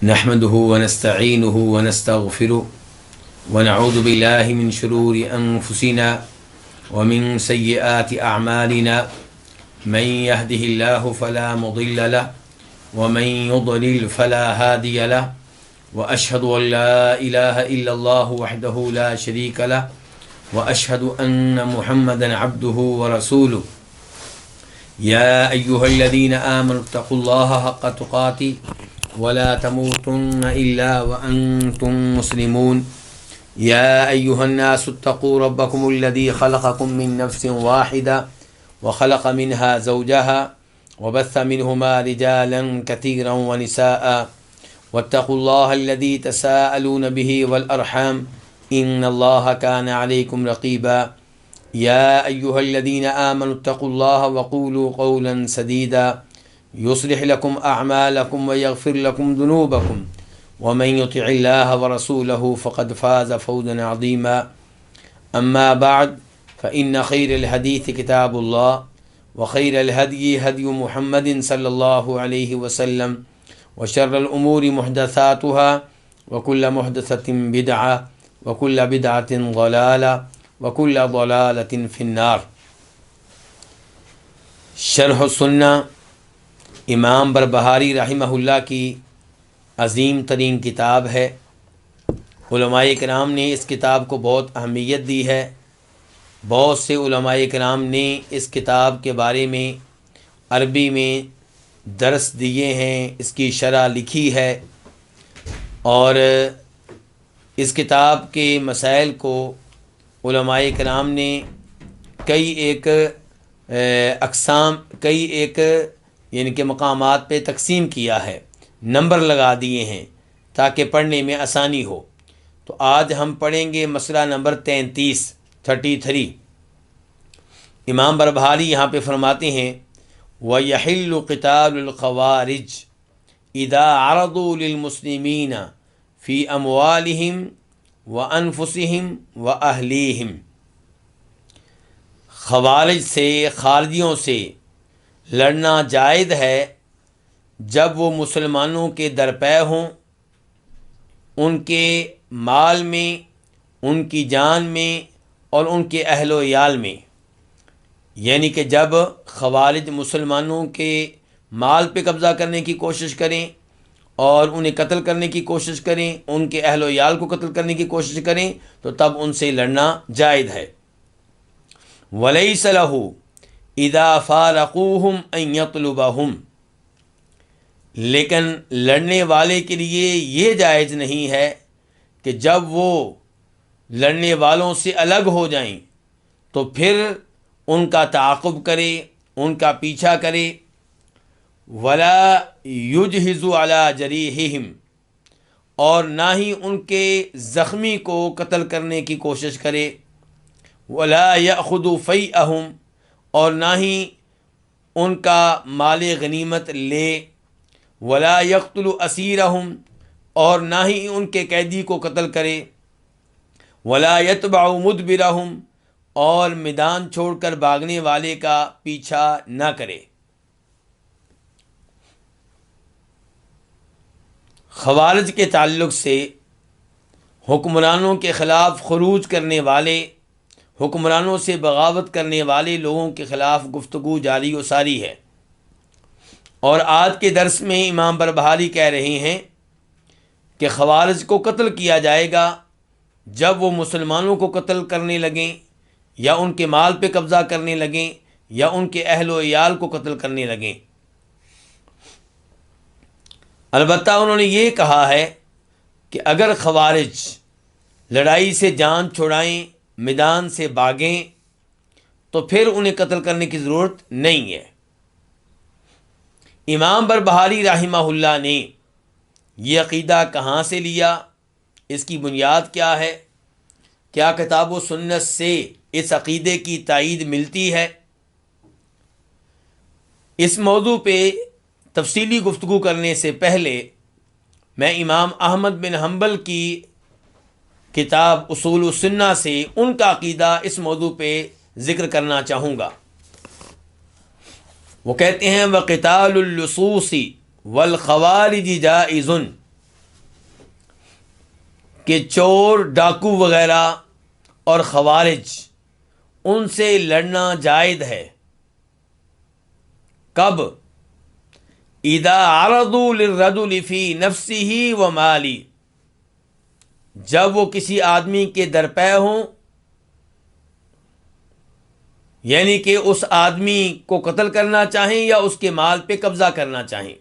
نحمده ونستعينه ونستغفره ونعوذ بالله من شرور أنفسنا ومن سيئات أعمالنا من يهده الله فلا مضل له ومن يضلل فلا هادي له وأشهد أن لا إله إلا الله وحده لا شريك له وأشهد أن محمدا عبده ورسوله يا أيها الذين آمنوا اتقوا الله حق تقاته ولا تموتن إلا وأنتم مسلمون يا أيها الناس اتقوا ربكم الذي خلقكم من نفس واحدة وخلق منها زوجها وبث منهما رجالا كثيرا ونساء واتقوا الله الذي تساءلون به والأرحام إن الله كان عليكم رقيبا يا أيها الذين آمنوا اتقوا الله وقولوا قولا سديدا يصلح لكم أعمالكم ويغفر لكم ذنوبكم ومن يطع الله ورسوله فقد فاز فوزا عظيما أما بعد فإن خير الحديث كتاب الله وخير الهدي هدي محمد صلى الله عليه وسلم وشر الأمور محدثاتها وكل محدثة بدعة وكل بدعة ضلالة وكل ضلالة في النار۔ شرح السنہ امام بربہاری رحمہ اللہ کی عظیم ترین کتاب ہے۔ علماء کرام نے اس کتاب کو بہت اہمیت دی ہے۔ بہت سے علماء کرام نے اس کتاب کے بارے میں عربی میں درس دیے ہیں، اس کی شرح لکھی ہے، اور اس کتاب کے مسائل کو علماء کرام نے کئی ایک یعنی کہ مقامات پہ تقسیم کیا ہے، نمبر لگا دیے ہیں تاکہ پڑھنے میں آسانی ہو۔ تو آج ہم پڑھیں گے مسئلہ نمبر 33۔ امام بربہاری یہاں پہ فرماتے ہیں وَيَحِلُّ قِتَالُ الْخَوَارِجِ إِذَا عَرَضُوا لِلْمُسْلِمِينَ فِي أَمْوَالِهِمْ وَأَنفُسِهِمْ وَأَهْلِيهِمْ۔ خوارج سے، خارجیوں سے لڑنا جائز ہے جب وہ مسلمانوں کے درپے ہوں، ان کے مال میں، ان کی جان میں اور ان کے اہل و عیال میں۔ یعنی کہ جب خوارج مسلمانوں کے مال پہ قبضہ کرنے کی کوشش کریں اور انہیں قتل کرنے کی کوشش کریں، ان کے اہل و عیال کو قتل کرنے کی کوشش کریں، تو تب ان سے لڑنا جائز ہے۔ وَلَيْسَ لَهُ اِذَا فَارَقُوهُمْ أَن يَطْلُبَهُمْ، لیکن لڑنے والے کے لیے یہ جائز نہیں ہے کہ جب وہ لڑنے والوں سے الگ ہو جائیں تو پھر ان کا تعاقب کرے، ان کا پیچھا کرے۔ وَلَا يُجْهِزُ عَلَى جَرِيحِهِمْ، اور نہ ہی ان کے زخمی کو قتل کرنے کی کوشش کرے۔ وَلَا يَأْخُذُ فَيْئَهُمْ، اور نہ ہی ان کا مال غنیمت لے۔ وَلَا يَقْتُلُ أَسِيرَهُمْ، اور نہ ہی ان کے قیدی کو قتل کرے۔ وَلَا يَتْبَعُ مُدْبِرَهُمْ، اور میدان چھوڑ کر بھاگنے والے کا پیچھا نہ کرے۔ خوارج کے تعلق سے حکمرانوں کے خلاف خروج کرنے والے، حکمرانوں سے بغاوت کرنے والے لوگوں کے خلاف گفتگو جاری و ساری ہے۔ اور آج کے درس میں امام بربہاری کہہ رہے ہیں کہ خوارج کو قتل کیا جائے گا جب وہ مسلمانوں کو قتل کرنے لگیں، یا ان کے مال پہ قبضہ کرنے لگیں، یا ان کے اہل و عیال کو قتل کرنے لگیں۔ البتہ انہوں نے یہ کہا ہے کہ اگر خوارج لڑائی سے جان چھڑائیں، میدان سے بھاگیں، تو پھر انہیں قتل کرنے کی ضرورت نہیں ہے۔ امام بربہاری رحمہ اللہ نے یہ عقیدہ کہاں سے لیا، اس کی بنیاد کیا ہے، کیا کتاب و سنت سے اس عقیدے کی تائید ملتی ہے؟ اس موضوع پہ تفصیلی گفتگو کرنے سے پہلے میں امام احمد بن حنبل کی کتاب اصول السنہ سے ان کا عقیدہ اس موضوع پہ ذکر کرنا چاہوں گا۔ وہ کہتے ہیں وَقِتَالُ اللُّصُوصِ والخوارج جائز، کہ چور ڈاکو وغیرہ اور خوارج ان سے لڑنا جائز ہے. کب؟ اذا عرضوا للرجل فی نفسه و مالی، جب وہ کسی آدمی کے درپے ہوں، یعنی کہ اس آدمی کو قتل کرنا چاہیں یا اس کے مال پہ قبضہ کرنا چاہیں.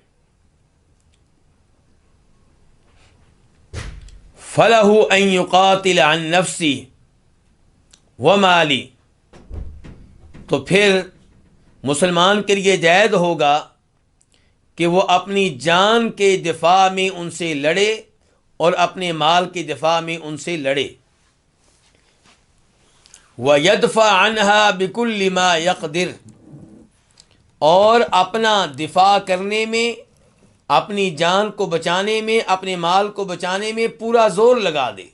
فَلَهُ أَن يُقَاتِلَ عَن نَفْسِهِ وَمَالِهِ، تو پھر مسلمان کے لیے جائز ہوگا کہ وہ اپنی جان کے دفاع میں ان سے لڑے اور اپنے مال کے دفاع میں ان سے لڑے. وَيَدْفَعْ عَنْهَا بِكُلِّ مَا يَقْدِرُ، اور اپنا دفاع کرنے میں، اپنی جان کو بچانے میں، اپنے مال کو بچانے میں پورا زور لگا دے.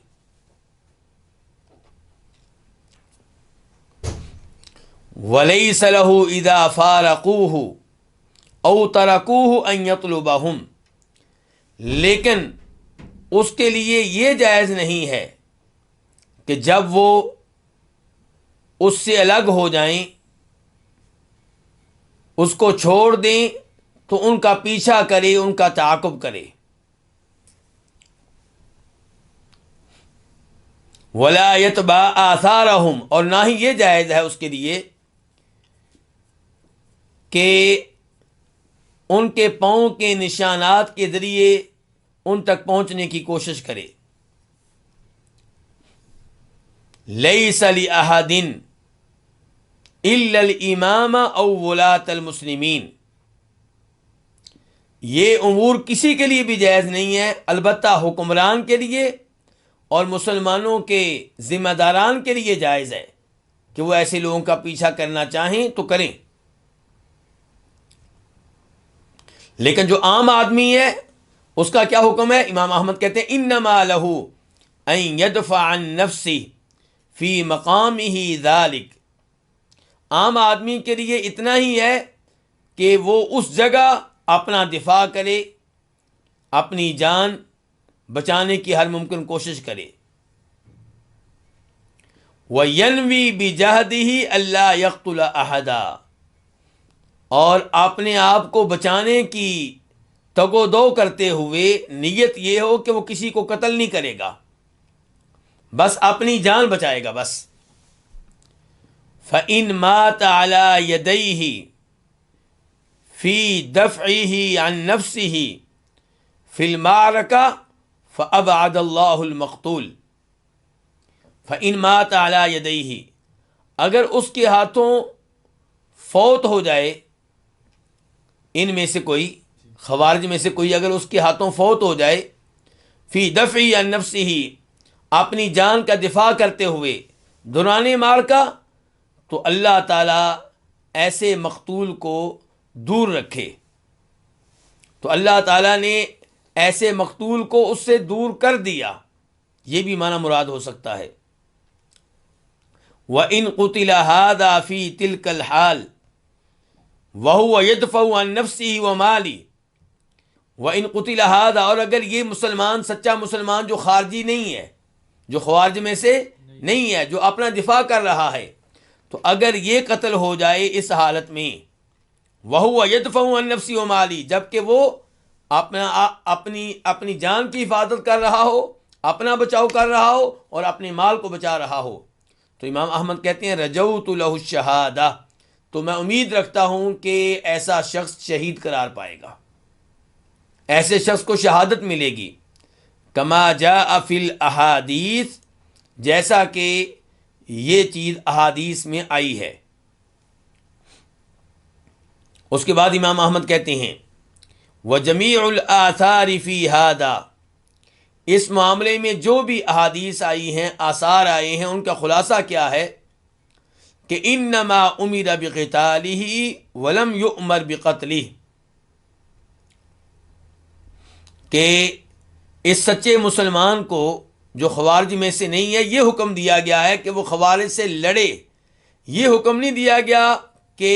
وَلَيْسَ لَهُ إِذَا فَارَقُوهُ أَوْ تَرَكُوهُ أَن يَطْلُبَهُمْ، لیکن اس کے لیے یہ جائز نہیں ہے کہ جب وہ اس سے الگ ہو جائیں، اس کو چھوڑ دیں، تو ان کا پیچھا کرے، ان کا تعاقب کرے. وَلَا يَتْبَعْ آثَارَهُمْ، اور نہ ہی یہ جائز ہے اس کے لیے کہ ان کے پاؤں کے نشانات کے ذریعے ان تک پہنچنے کی کوشش کرے. لَيْسَ لِأَحَدٍ إِلَّا الْإِمَامَ أَوْ وُلَاةَ الْمُسْلِمِينَ، یہ امور کسی کے لیے بھی جائز نہیں ہے، البتہ حکمران کے لیے اور مسلمانوں کے ذمہ داران کے لیے جائز ہے کہ وہ ایسے لوگوں کا پیچھا کرنا چاہیں تو کریں. لیکن جو عام آدمی ہے اس کا کیا حکم ہے؟ امام احمد کہتے ہیں انما لہ ان یدفع عن نفسہ فی مقامہ ذلک، عام آدمی کے لیے اتنا ہی ہے کہ وہ اس جگہ اپنا دفاع کرے، اپنی جان بچانے کی ہر ممکن کوشش کرے. وَيَنْوِي بِجَهْدِهِ أَلَّا يَقْتُلَ أَحَدًا، اور اپنے آپ کو بچانے کی تگ و دو کرتے ہوئے نیت یہ ہو کہ وہ کسی کو قتل نہیں کرے گا، بس اپنی جان بچائے گا بس. فَإِن مَاتَ عَلَى يَدَيْهِ فِي دَفْعِهِ عَن نَفْسِهِ فِي الْمَعْرَكَةِ فَأَبْعَدَ اللَّهُ الْمَقْتُولَ. فَإِن مَاتَ عَلَى يَدَيْهِ، اگر اس کے ہاتھوں فوت ہو جائے، ان میں سے کوئی، خوارج میں سے کوئی اگر اس کے ہاتھوں فوت ہو جائے، فی دفعی عن نفسہ، اپنی جان کا دفاع کرتے ہوئے دوران معرکہ، تو اللہ تعالیٰ ایسے مقتول کو دور رکھے. تو اللہ تعالیٰ نے ایسے مقتول کو اس سے دور کر دیا، یہ بھی معنی مراد ہو سکتا ہے. وَإِن قُتِلَ هَذَا فِي تِلْكَ الْحَالِ وَهُوَ يَدْفَعُ عَن نَفْسِهِ وَمَالِهِ. وَإِن قُتِلَ هَذَا، اور اگر یہ مسلمان، سچا مسلمان جو خارجی نہیں ہے، جو خوارج میں سے نہیں ہے، جو اپنا دفاع کر رہا ہے، تو اگر یہ قتل ہو جائے اس حالت میں، وَهُوَ يَدْفَعُ عَن نَفْسِهِ وَمَالِهِ، جبکہ وہ اپنی جان کی حفاظت کر رہا ہو، اپنا بچاؤ کر رہا ہو اور اپنے مال کو بچا رہا ہو، تو امام احمد کہتے ہیں رجوت لہ الشہادہ، تو میں امید رکھتا ہوں کہ ایسا شخص شہید قرار پائے گا، ایسے شخص کو شہادت ملے گی. کما جاء فی الاحادیث، جیسا کہ یہ چیز احادیث میں آئی ہے. اس کے بعد امام احمد کہتے ہیں وَجَمِيعُ الْآثَارِ فِي هَذَا، اس معاملے میں جو بھی احادیث آئی ہیں، آثار آئے ہیں، ان کا خلاصہ کیا ہے کہ انما امر بقتالہ ولم یؤمر بقتلہ، کہ اس سچے مسلمان کو جو خوارج میں سے نہیں ہے، یہ حکم دیا گیا ہے کہ وہ خوارج سے لڑے، یہ حکم نہیں دیا گیا کہ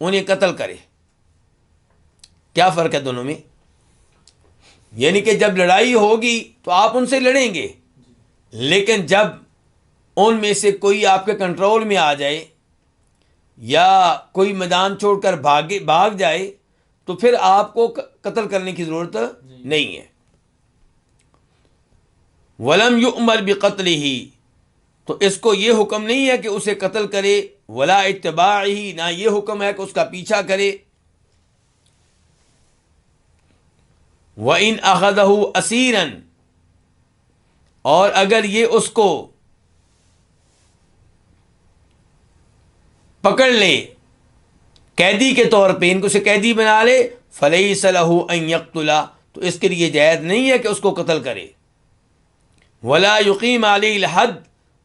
انہیں قتل کرے. کیا فرق ہے دونوں میں؟ یعنی کہ جب لڑائی ہوگی تو آپ ان سے لڑیں گے، لیکن جب ان میں سے کوئی آپ کے کنٹرول میں آ جائے یا کوئی میدان چھوڑ کر بھاگ جائے تو پھر آپ کو قتل کرنے کی ضرورت نہیں ہے۔ ولم یؤمر بقتلہ، تو اس کو یہ حکم نہیں ہے کہ اسے قتل کرے، ولا اتباعہ، نہ یہ حکم ہے کہ اس کا پیچھا کرے۔ وَإِنْ أَخَذَهُ أَسِيرًا، اور اگر یہ اس کو پکڑ لے قیدی کے طور پہ، ان کو سے قیدی بنا لے، فَلَيْسَ لَهُ أَن يَقْتُلَ، تو اس کے لیے جائز نہیں ہے کہ اس کو قتل کرے۔ وَلَا يُقِيمَ عَلَيْهِ الْحَدَّ،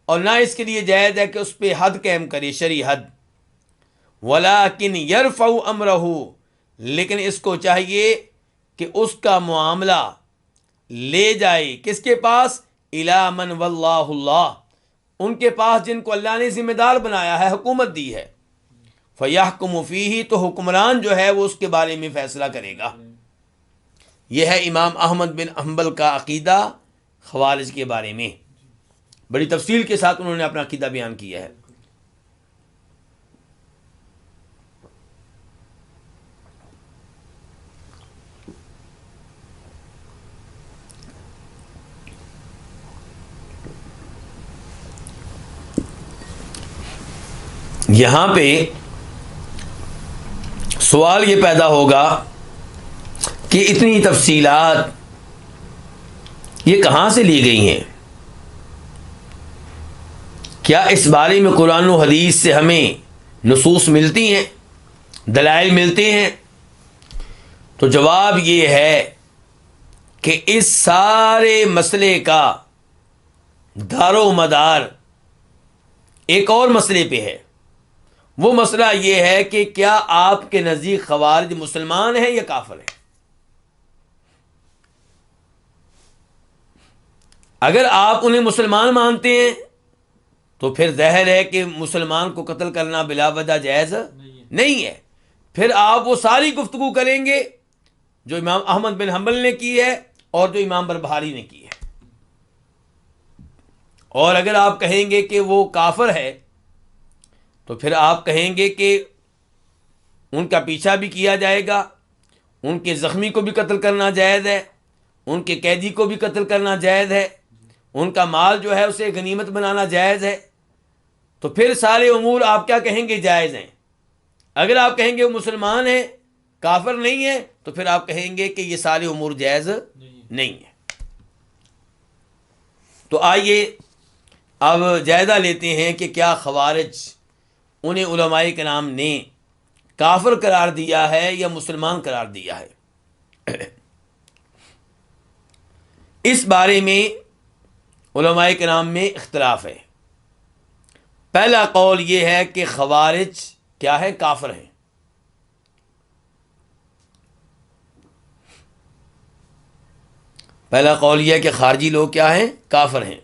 اور نہ اس کے لیے جائز ہے کہ اس پہ حد قائم کرے، شرعی حد۔ وَلَكِنْ يَرْفَعُ أَمْرَهُ، لیکن اس کو چاہیے کہ اس کا معاملہ لے جائے کس کے پاس؟ إِلَى مَنْ وَاللَّهُ اللَّهُ، ان کے پاس جن کو اللہ نے ذمہ دار بنایا ہے، حکومت دی ہے۔ فَيَحْكُمُ فِيهِ، تو حکمران جو ہے وہ اس کے بارے میں فیصلہ کرے گا۔ یہ ہے امام احمد بن حنبل کا عقیدہ خوارج کے بارے میں، بڑی تفصیل کے ساتھ انہوں نے اپنا عقیدہ بیان کیا ہے۔ یہاں پہ سوال یہ پیدا ہوگا کہ اتنی تفصیلات یہ کہاں سے لی گئی ہیں؟ کیا اس بارے میں قرآن و حدیث سے ہمیں نصوص ملتی ہیں، دلائل ملتے ہیں؟ تو جواب یہ ہے کہ اس سارے مسئلے کا دار و مدار ایک اور مسئلے پہ ہے۔ وہ مسئلہ یہ ہے کہ کیا آپ کے نزدیک خوارج مسلمان ہیں یا کافر ہیں؟ اگر آپ انہیں مسلمان مانتے ہیں تو پھر ظاہر ہے کہ مسلمان کو قتل کرنا بلا وجہ جائز نہیں ہے۔ پھر آپ وہ ساری گفتگو کریں گے جو امام احمد بن حنبل نے کی ہے اور جو امام بربہاری نے کی ہے۔ اور اگر آپ کہیں گے کہ وہ کافر ہے تو پھر آپ کہیں گے کہ ان کا پیچھا بھی کیا جائے گا، ان کے زخمی کو بھی قتل کرنا جائز ہے، ان کے قیدی کو بھی قتل کرنا جائز ہے، ان کا مال جو ہے اسے غنیمت بنانا جائز ہے۔ تو پھر سارے امور آپ کیا کہیں گے؟ جائز ہیں۔ اگر آپ کہیں گے وہ مسلمان ہیں، کافر نہیں ہے، تو پھر آپ کہیں گے کہ یہ سارے امور جائز نہیں ہیں۔ تو آئیے اب جائزہ لیتے ہیں کہ کیا خوارج انہیں علماء کرام نے کافر قرار دیا ہے یا مسلمان قرار دیا ہے؟ اس بارے میں علماء کرام میں اختلاف ہے۔ پہلا قول یہ ہے کہ خوارج کیا ہے؟ کافر ہیں۔ پہلا قول یہ ہے کہ خارجی لوگ کیا ہیں؟ کافر ہیں۔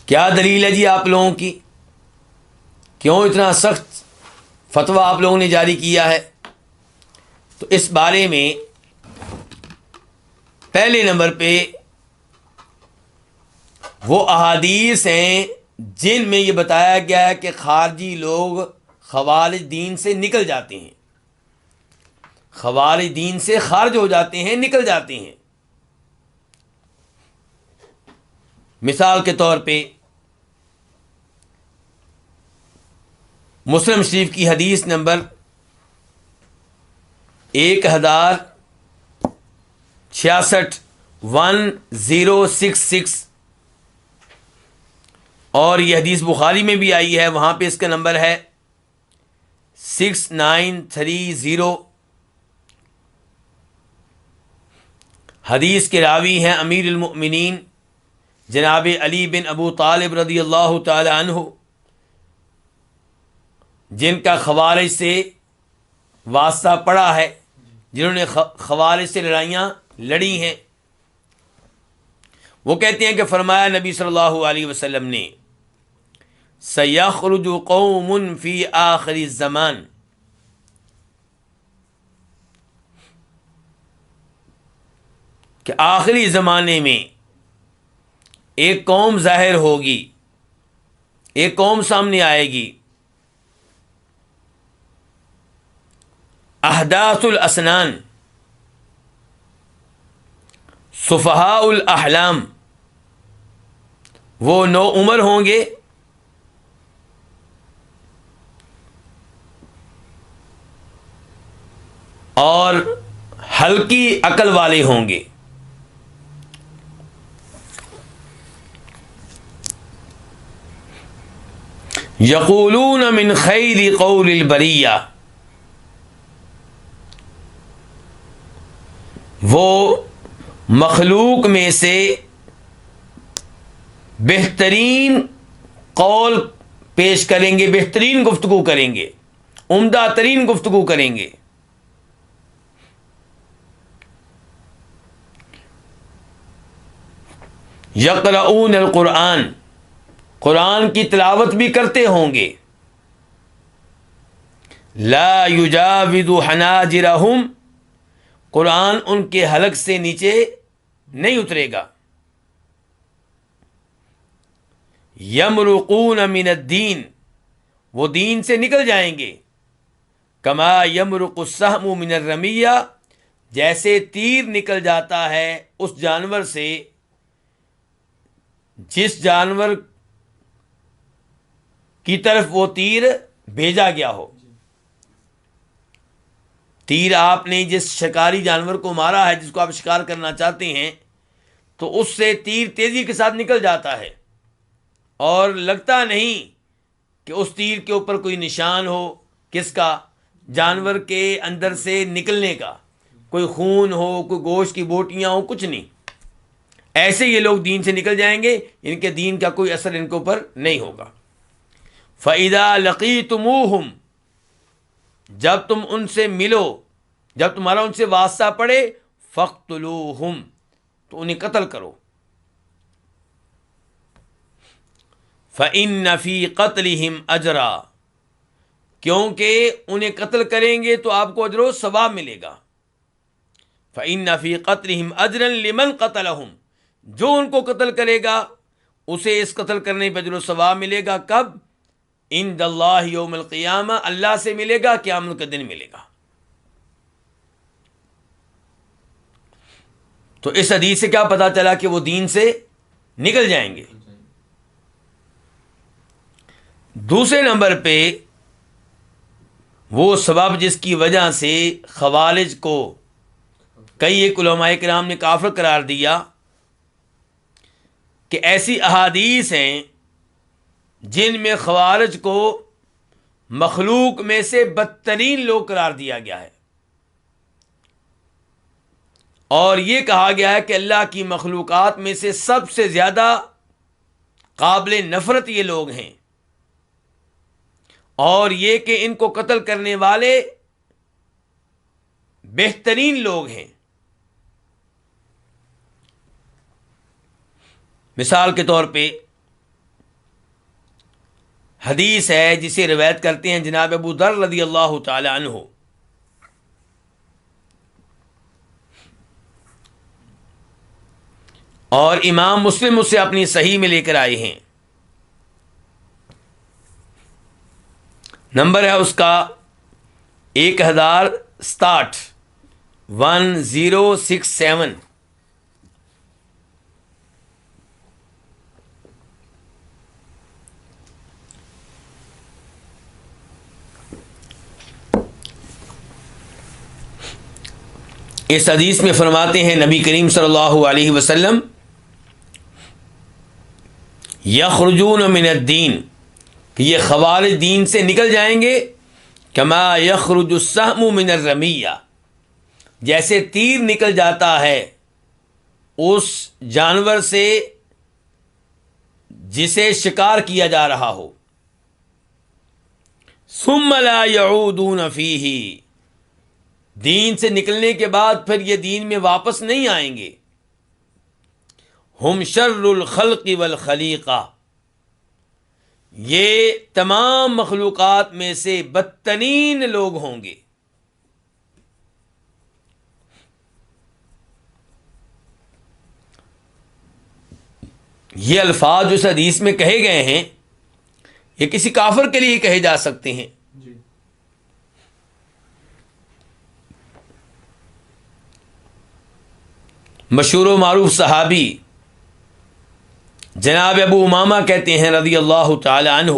کیا دلیل ہے جی آپ لوگوں کی؟ کیوں اتنا سخت فتویٰ آپ لوگوں نے جاری کیا ہے؟ تو اس بارے میں پہلے نمبر پہ وہ احادیث ہیں جن میں یہ بتایا گیا ہے کہ خارجی لوگ خوارج دین سے نکل جاتے ہیں، خوارج دین سے خارج ہو جاتے ہیں، نکل جاتے ہیں۔ مثال کے طور پہ مسلم شریف کی حدیث نمبر 1066 اور یہ حدیث بخاری میں بھی آئی ہے، وہاں پہ اس کا نمبر ہے 6930۔ حدیث کے راوی ہیں امیر المؤمنین جناب علی بن ابو طالب رضی اللہ تعالی عنہ، جن کا خوارج سے واسطہ پڑا ہے، جنہوں نے خوارج سے لڑائیاں لڑی ہیں۔ وہ کہتے ہیں کہ فرمایا نبی صلی اللہ علیہ وسلم نے، سَيَخْرُجُ قَوْمٌ فِي آخِرِ الزَّمَانِ، کہ آخری زمانے میں ایک قوم ظاہر ہوگی، ایک قوم سامنے آئے گی، احداث الاسنان، سفہاء الاحلام، وہ نو عمر ہوں گے اور ہلکی عقل والے ہوں گے۔ یقولون من خیر قول البریہ، وہ مخلوق میں سے بہترین قول پیش کریں گے، بہترین گفتگو کریں گے، عمدہ ترین گفتگو کریں گے۔ یقرؤون القرآن، قرآن کی تلاوت بھی کرتے ہوں گے۔ لا یجاوز حناجرہم، قرآن ان کے حلق سے نیچے نہیں اترے گا۔ یمرقون من الدین، وہ دین سے نکل جائیں گے۔ کما یمرق السہم من الرمیہ، جیسے تیر نکل جاتا ہے اس جانور سے جس جانور کی طرف وہ تیر بھیجا گیا ہو۔ تیر آپ نے جس شکاری جانور کو مارا ہے، جس کو آپ شکار کرنا چاہتے ہیں، تو اس سے تیر تیزی کے ساتھ نکل جاتا ہے اور لگتا نہیں کہ اس تیر کے اوپر کوئی نشان ہو، کس کا؟ جانور کے اندر سے نکلنے کا، کوئی خون ہو، کوئی گوشت کی بوٹیاں ہو، کچھ نہیں۔ ایسے یہ لوگ دین سے نکل جائیں گے، ان کے دین کا کوئی اثر ان کے اوپر نہیں ہوگا۔ فَإِذَا لَقِيتُمُوهُمْ، جب تم ان سے ملو، جب تمہارا ان سے واسطہ پڑے، فَاقْتُلُوهُمْ، تو انہیں قتل کرو۔ فَإِنَّ فِي قَتْلِهِمْ أَجْرًا، کیونکہ انہیں قتل کریں گے تو آپ کو اجر و ثواب ملے گا۔ فَإِنَّ فِي قَتْلِهِمْ أَجْرًا لِمَنْ قَتَلَهُمْ، جو ان کو قتل کرے گا اسے اس قتل کرنے پہ اجر و ثواب ملے گا۔ کب؟ عند اللہ یوم القیامہ، اللہ سے ملے گا، قیامت کے دن ملے گا۔ تو اس حدیث سے کیا پتا چلا کہ وہ دین سے نکل جائیں گے۔ دوسرے نمبر پہ وہ سبب جس کی وجہ سے خوارج کو کئی ایک علماء کرام نے کافر قرار دیا، کہ ایسی احادیث ہیں جن میں خوارج کو مخلوق میں سے بدترین لوگ قرار دیا گیا ہے، اور یہ کہا گیا ہے کہ اللہ کی مخلوقات میں سے سب سے زیادہ قابل نفرت یہ لوگ ہیں، اور یہ کہ ان کو قتل کرنے والے بہترین لوگ ہیں۔ مثال کے طور پہ حدیث ہے جسے روایت کرتے ہیں جناب ابو ذر رضی اللہ تعالی عنہ، اور امام مسلم اسے اپنی صحیح میں لے کر آئے ہیں۔ نمبر ہے اس کا 1067، 1067۔ اس حدیث میں فرماتے ہیں نبی کریم صلی اللہ علیہ وسلم، یخرجون من الدین، کہ یہ خوارج دین سے نکل جائیں گے، کما یخرج السہم من الرمیہ، جیسے تیر نکل جاتا ہے اس جانور سے جسے شکار کیا جا رہا ہو۔ ثم لا یعودون فیہ، دین سے نکلنے کے بعد پھر یہ دین میں واپس نہیں آئیں گے۔ ہم شر الخلق والخلیقہ، یہ تمام مخلوقات میں سے بدترین لوگ ہوں گے۔ یہ الفاظ جو اس حدیث میں کہے گئے ہیں یہ کسی کافر کے لیے کہے جا سکتے ہیں. مشہور و معروف صحابی جناب ابو امامہ کہتے ہیں رضی اللہ تعالی عنہ،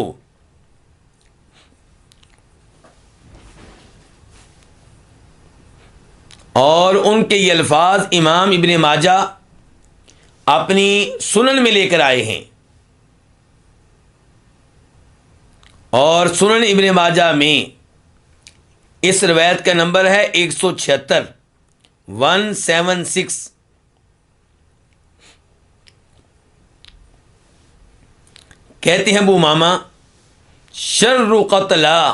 اور ان کے یہ الفاظ امام ابن ماجہ اپنی سنن میں لے کر آئے ہیں، اور سنن ابن ماجہ میں اس روایت کا نمبر ہے 176 176. کہتے ہیں ابو امامہ شر قتلا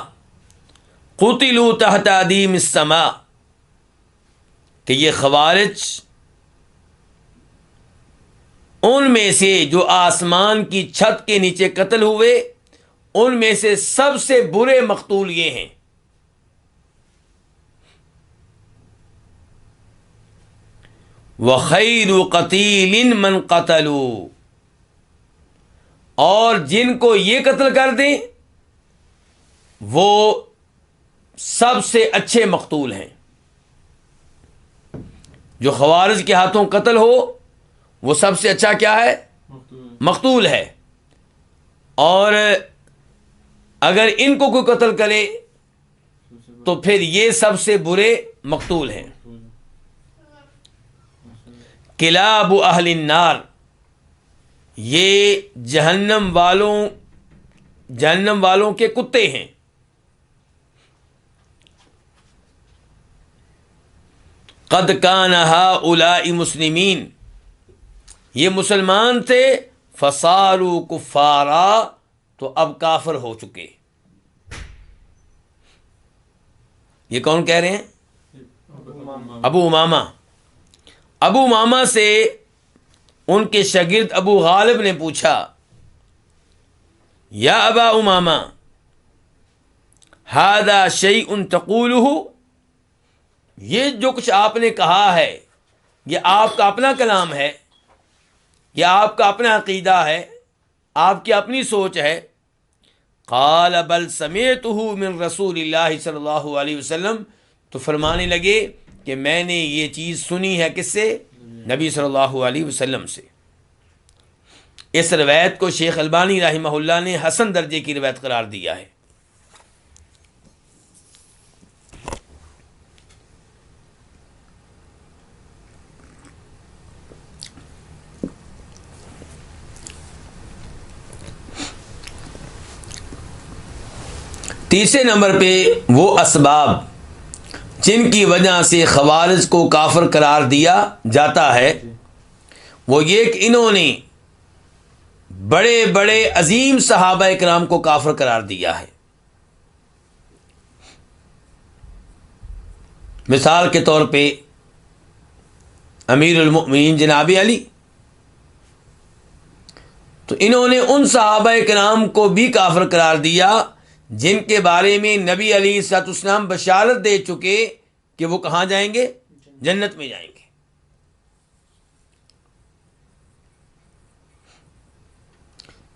قتلوا تحت ادیم السماء، کہ یہ خوارج ان میں سے جو آسمان کی چھت کے نیچے قتل ہوئے ان میں سے سب سے برے مقتول یہ ہیں. وَخَيْرُ قَتِيلٍ مَنْ قَتَلُوا، اور جن کو یہ قتل کر دیں وہ سب سے اچھے مقتول ہیں. جو خوارج کے ہاتھوں قتل ہو وہ سب سے اچھا کیا ہے؟ مقتول ہے. اور اگر ان کو کوئی قتل کرے تو پھر یہ سب سے برے مقتول ہیں. کلاب اہل النار، یہ جہنم والوں کے کتے ہیں. قد کان ہؤلاء مسلمین، یہ مسلمان تھے، فصاروا کفارا، تو اب کافر ہو چکے. یہ کون کہہ رہے ہیں؟ ابو امامہ. ابو امامہ سے ان کے شاگرد ابو غالب نے پوچھا، یا ابا امامہ ھذا شیء تقولہ، یہ جو کچھ آپ نے کہا ہے یہ آپ کا اپنا کلام ہے، یہ آپ کا اپنا عقیدہ ہے، آپ کی اپنی سوچ ہے؟ قال بل سمعتہ من رسول اللہ صلی اللہ علیہ وسلم، تو فرمانے لگے کہ میں نے یہ چیز سنی ہے کس سے؟ نبی صلی اللہ علیہ وسلم سے. اس روایت کو شیخ البانی رحمہ اللہ نے حسن درجے کی روایت قرار دیا ہے. تیسرے نمبر پہ وہ اسباب جن کی وجہ سے خوارج کو کافر قرار دیا جاتا ہے وہ یہ کہ انہوں نے بڑے بڑے عظیم صحابہ کرام کو کافر قرار دیا ہے. مثال کے طور پہ امیر المؤمنین جناب علی، تو انہوں نے ان صحابہ کرام کو بھی کافر قرار دیا جن کے بارے میں نبی علیہ الصلوۃ والسلام بشارت دے چکے کہ وہ کہاں جائیں گے؟ جنت میں جائیں گے.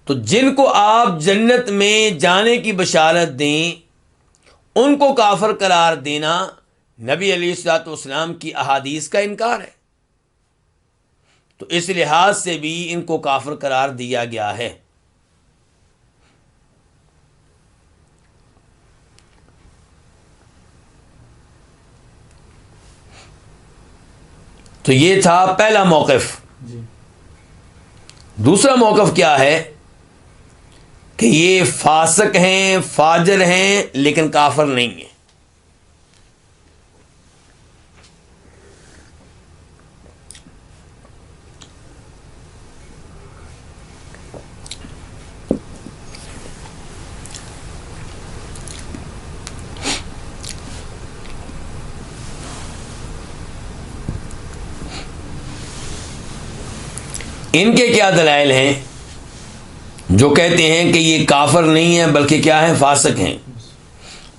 تو جن کو آپ جنت میں جانے کی بشارت دیں ان کو کافر قرار دینا نبی علیہ الصلوۃ والسلام کی احادیث کا انکار ہے. تو اس لحاظ سے بھی ان کو کافر قرار دیا گیا ہے. تو یہ تھا پہلا موقف. دوسرا موقف کیا ہے کہ یہ فاسق ہیں، فاجر ہیں، لیکن کافر نہیں ہیں. ان کے کیا دلائل ہیں جو کہتے ہیں کہ یہ کافر نہیں ہے بلکہ کیا ہے؟ فاسق ہیں.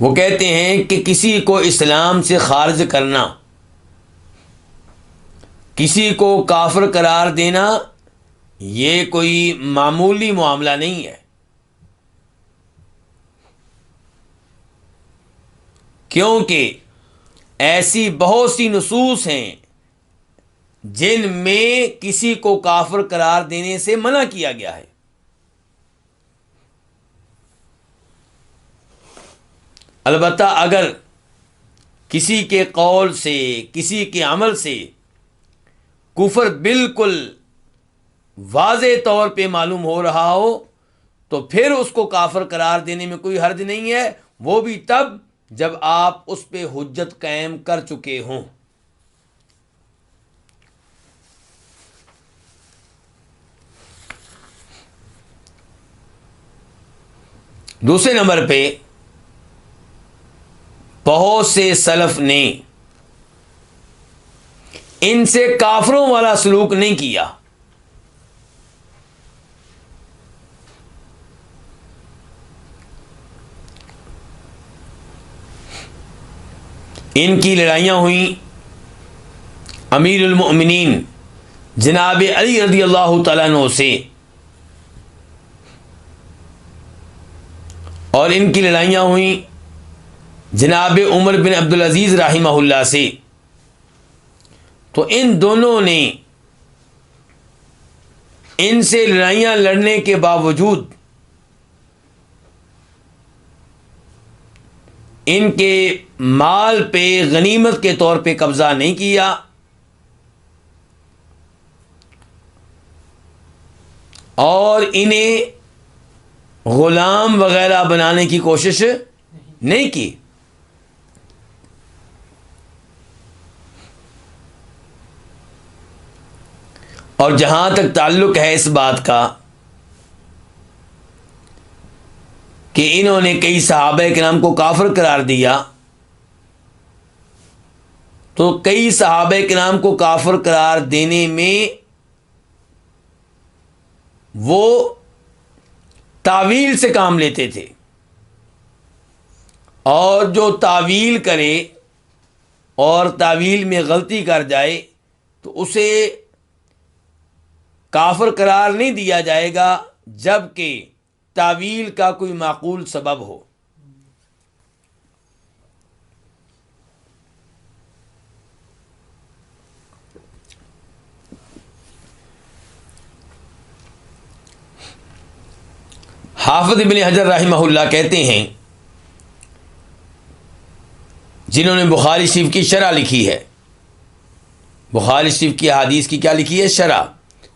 وہ کہتے ہیں کہ کسی کو اسلام سے خارج کرنا، کسی کو کافر قرار دینا، یہ کوئی معمولی معاملہ نہیں ہے، کیونکہ ایسی بہت سی نصوص ہیں جن میں کسی کو کافر قرار دینے سے منع کیا گیا ہے۔ البتہ اگر کسی کے قول سے، کسی کے عمل سے کفر بالکل واضح طور پہ معلوم ہو رہا ہو تو پھر اس کو کافر قرار دینے میں کوئی حرج نہیں ہے، وہ بھی تب جب آپ اس پہ حجت قائم کر چکے ہوں۔ دوسرے نمبر پہ بہت سے سلف نے ان سے کافروں والا سلوک نہیں کیا۔ ان کی لڑائیاں ہوئیں امیر المؤمنین جناب علی رضی اللہ تعالیٰ عنہ سے، اور ان کی لڑائیاں ہوئیں جناب عمر بن عبدالعزیز رحمہ اللہ سے۔ تو ان دونوں نے ان سے لڑائیاں لڑنے کے باوجود ان کے مال پہ غنیمت کے طور پہ قبضہ نہیں کیا، اور انہیں غلام وغیرہ بنانے کی کوشش نہیں کی۔ اور جہاں تک تعلق ہے اس بات کا کہ انہوں نے کئی صحابہ کرام کو کافر قرار دیا، تو کئی صحابہ کرام کو کافر قرار دینے میں وہ تاویل سے کام لیتے تھے، اور جو تاویل کرے اور تاویل میں غلطی کر جائے تو اسے کافر قرار نہیں دیا جائے گا جبکہ تاویل کا کوئی معقول سبب ہو۔ حافظ ابن حجر رحمہ اللہ کہتے ہیں، جنہوں نے بخاری شریف کی شرح لکھی ہے، بخاری شریف کی حدیث کی کیا لکھی ہے؟ شرح،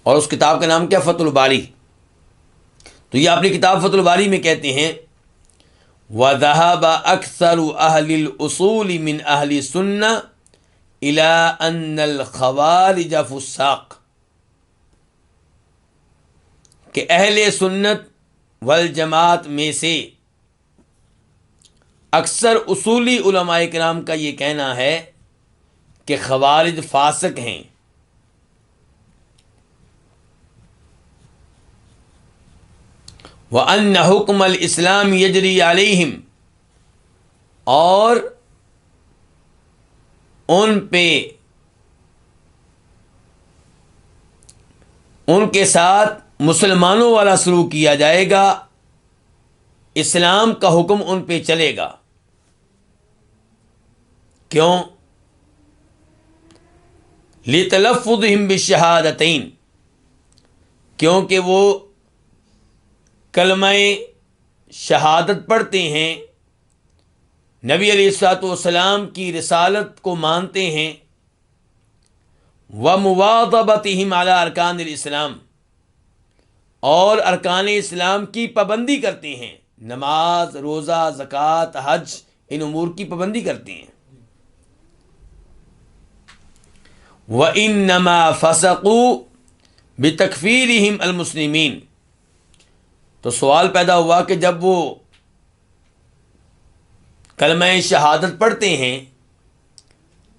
اور اس کتاب کا نام کیا؟ فتح الباری۔ تو یہ اپنی کتاب فتح الباری میں کہتے ہیں وَذَهَبَ أَكْثَرُ أَهْلِ الْأُصُولِ مِنْ أَهْلِ السُّنَّةِ إِلَىٰ أَنَّ الْخَوَارِجَ فُسَاقٌ، کہ اہل سنت والجماعت میں سے اکثر اصولی علماء کرام کا یہ کہنا ہے کہ خوارج فاسق ہیں۔ وَأَنَّ حُكْمَ الْإِسْلَامِ يَجْرِي عَلَيْهِمْ، اور ان پہ ان کے ساتھ مسلمانوں والا سلوک کیا جائے گا، اسلام کا حکم ان پہ چلے گا۔ کیوں؟ لِتَلَفُّظِهِمْ بِالشَّهَادَتَيْن، کیونکہ وہ کلمہ شہادت پڑھتے ہیں، نبی علیہ الصلوۃ والسلام کی رسالت کو مانتے ہیں، وَمُوَاظَبَتِهِمْ عَلَىٰ أَرْكَانِ الْإِسْلَامِ، اور ارکان اسلام کی پابندی کرتے ہیں، نماز، روزہ، زکوٰۃ، حج، ان امور کی پابندی کرتے ہیں۔ وَإِنَّمَا فَسَقُوا بِتَكْفِيرِهِمْ الْمُسْلِمِينَ، تو سوال پیدا ہوا کہ جب وہ کلمہ شہادت پڑھتے ہیں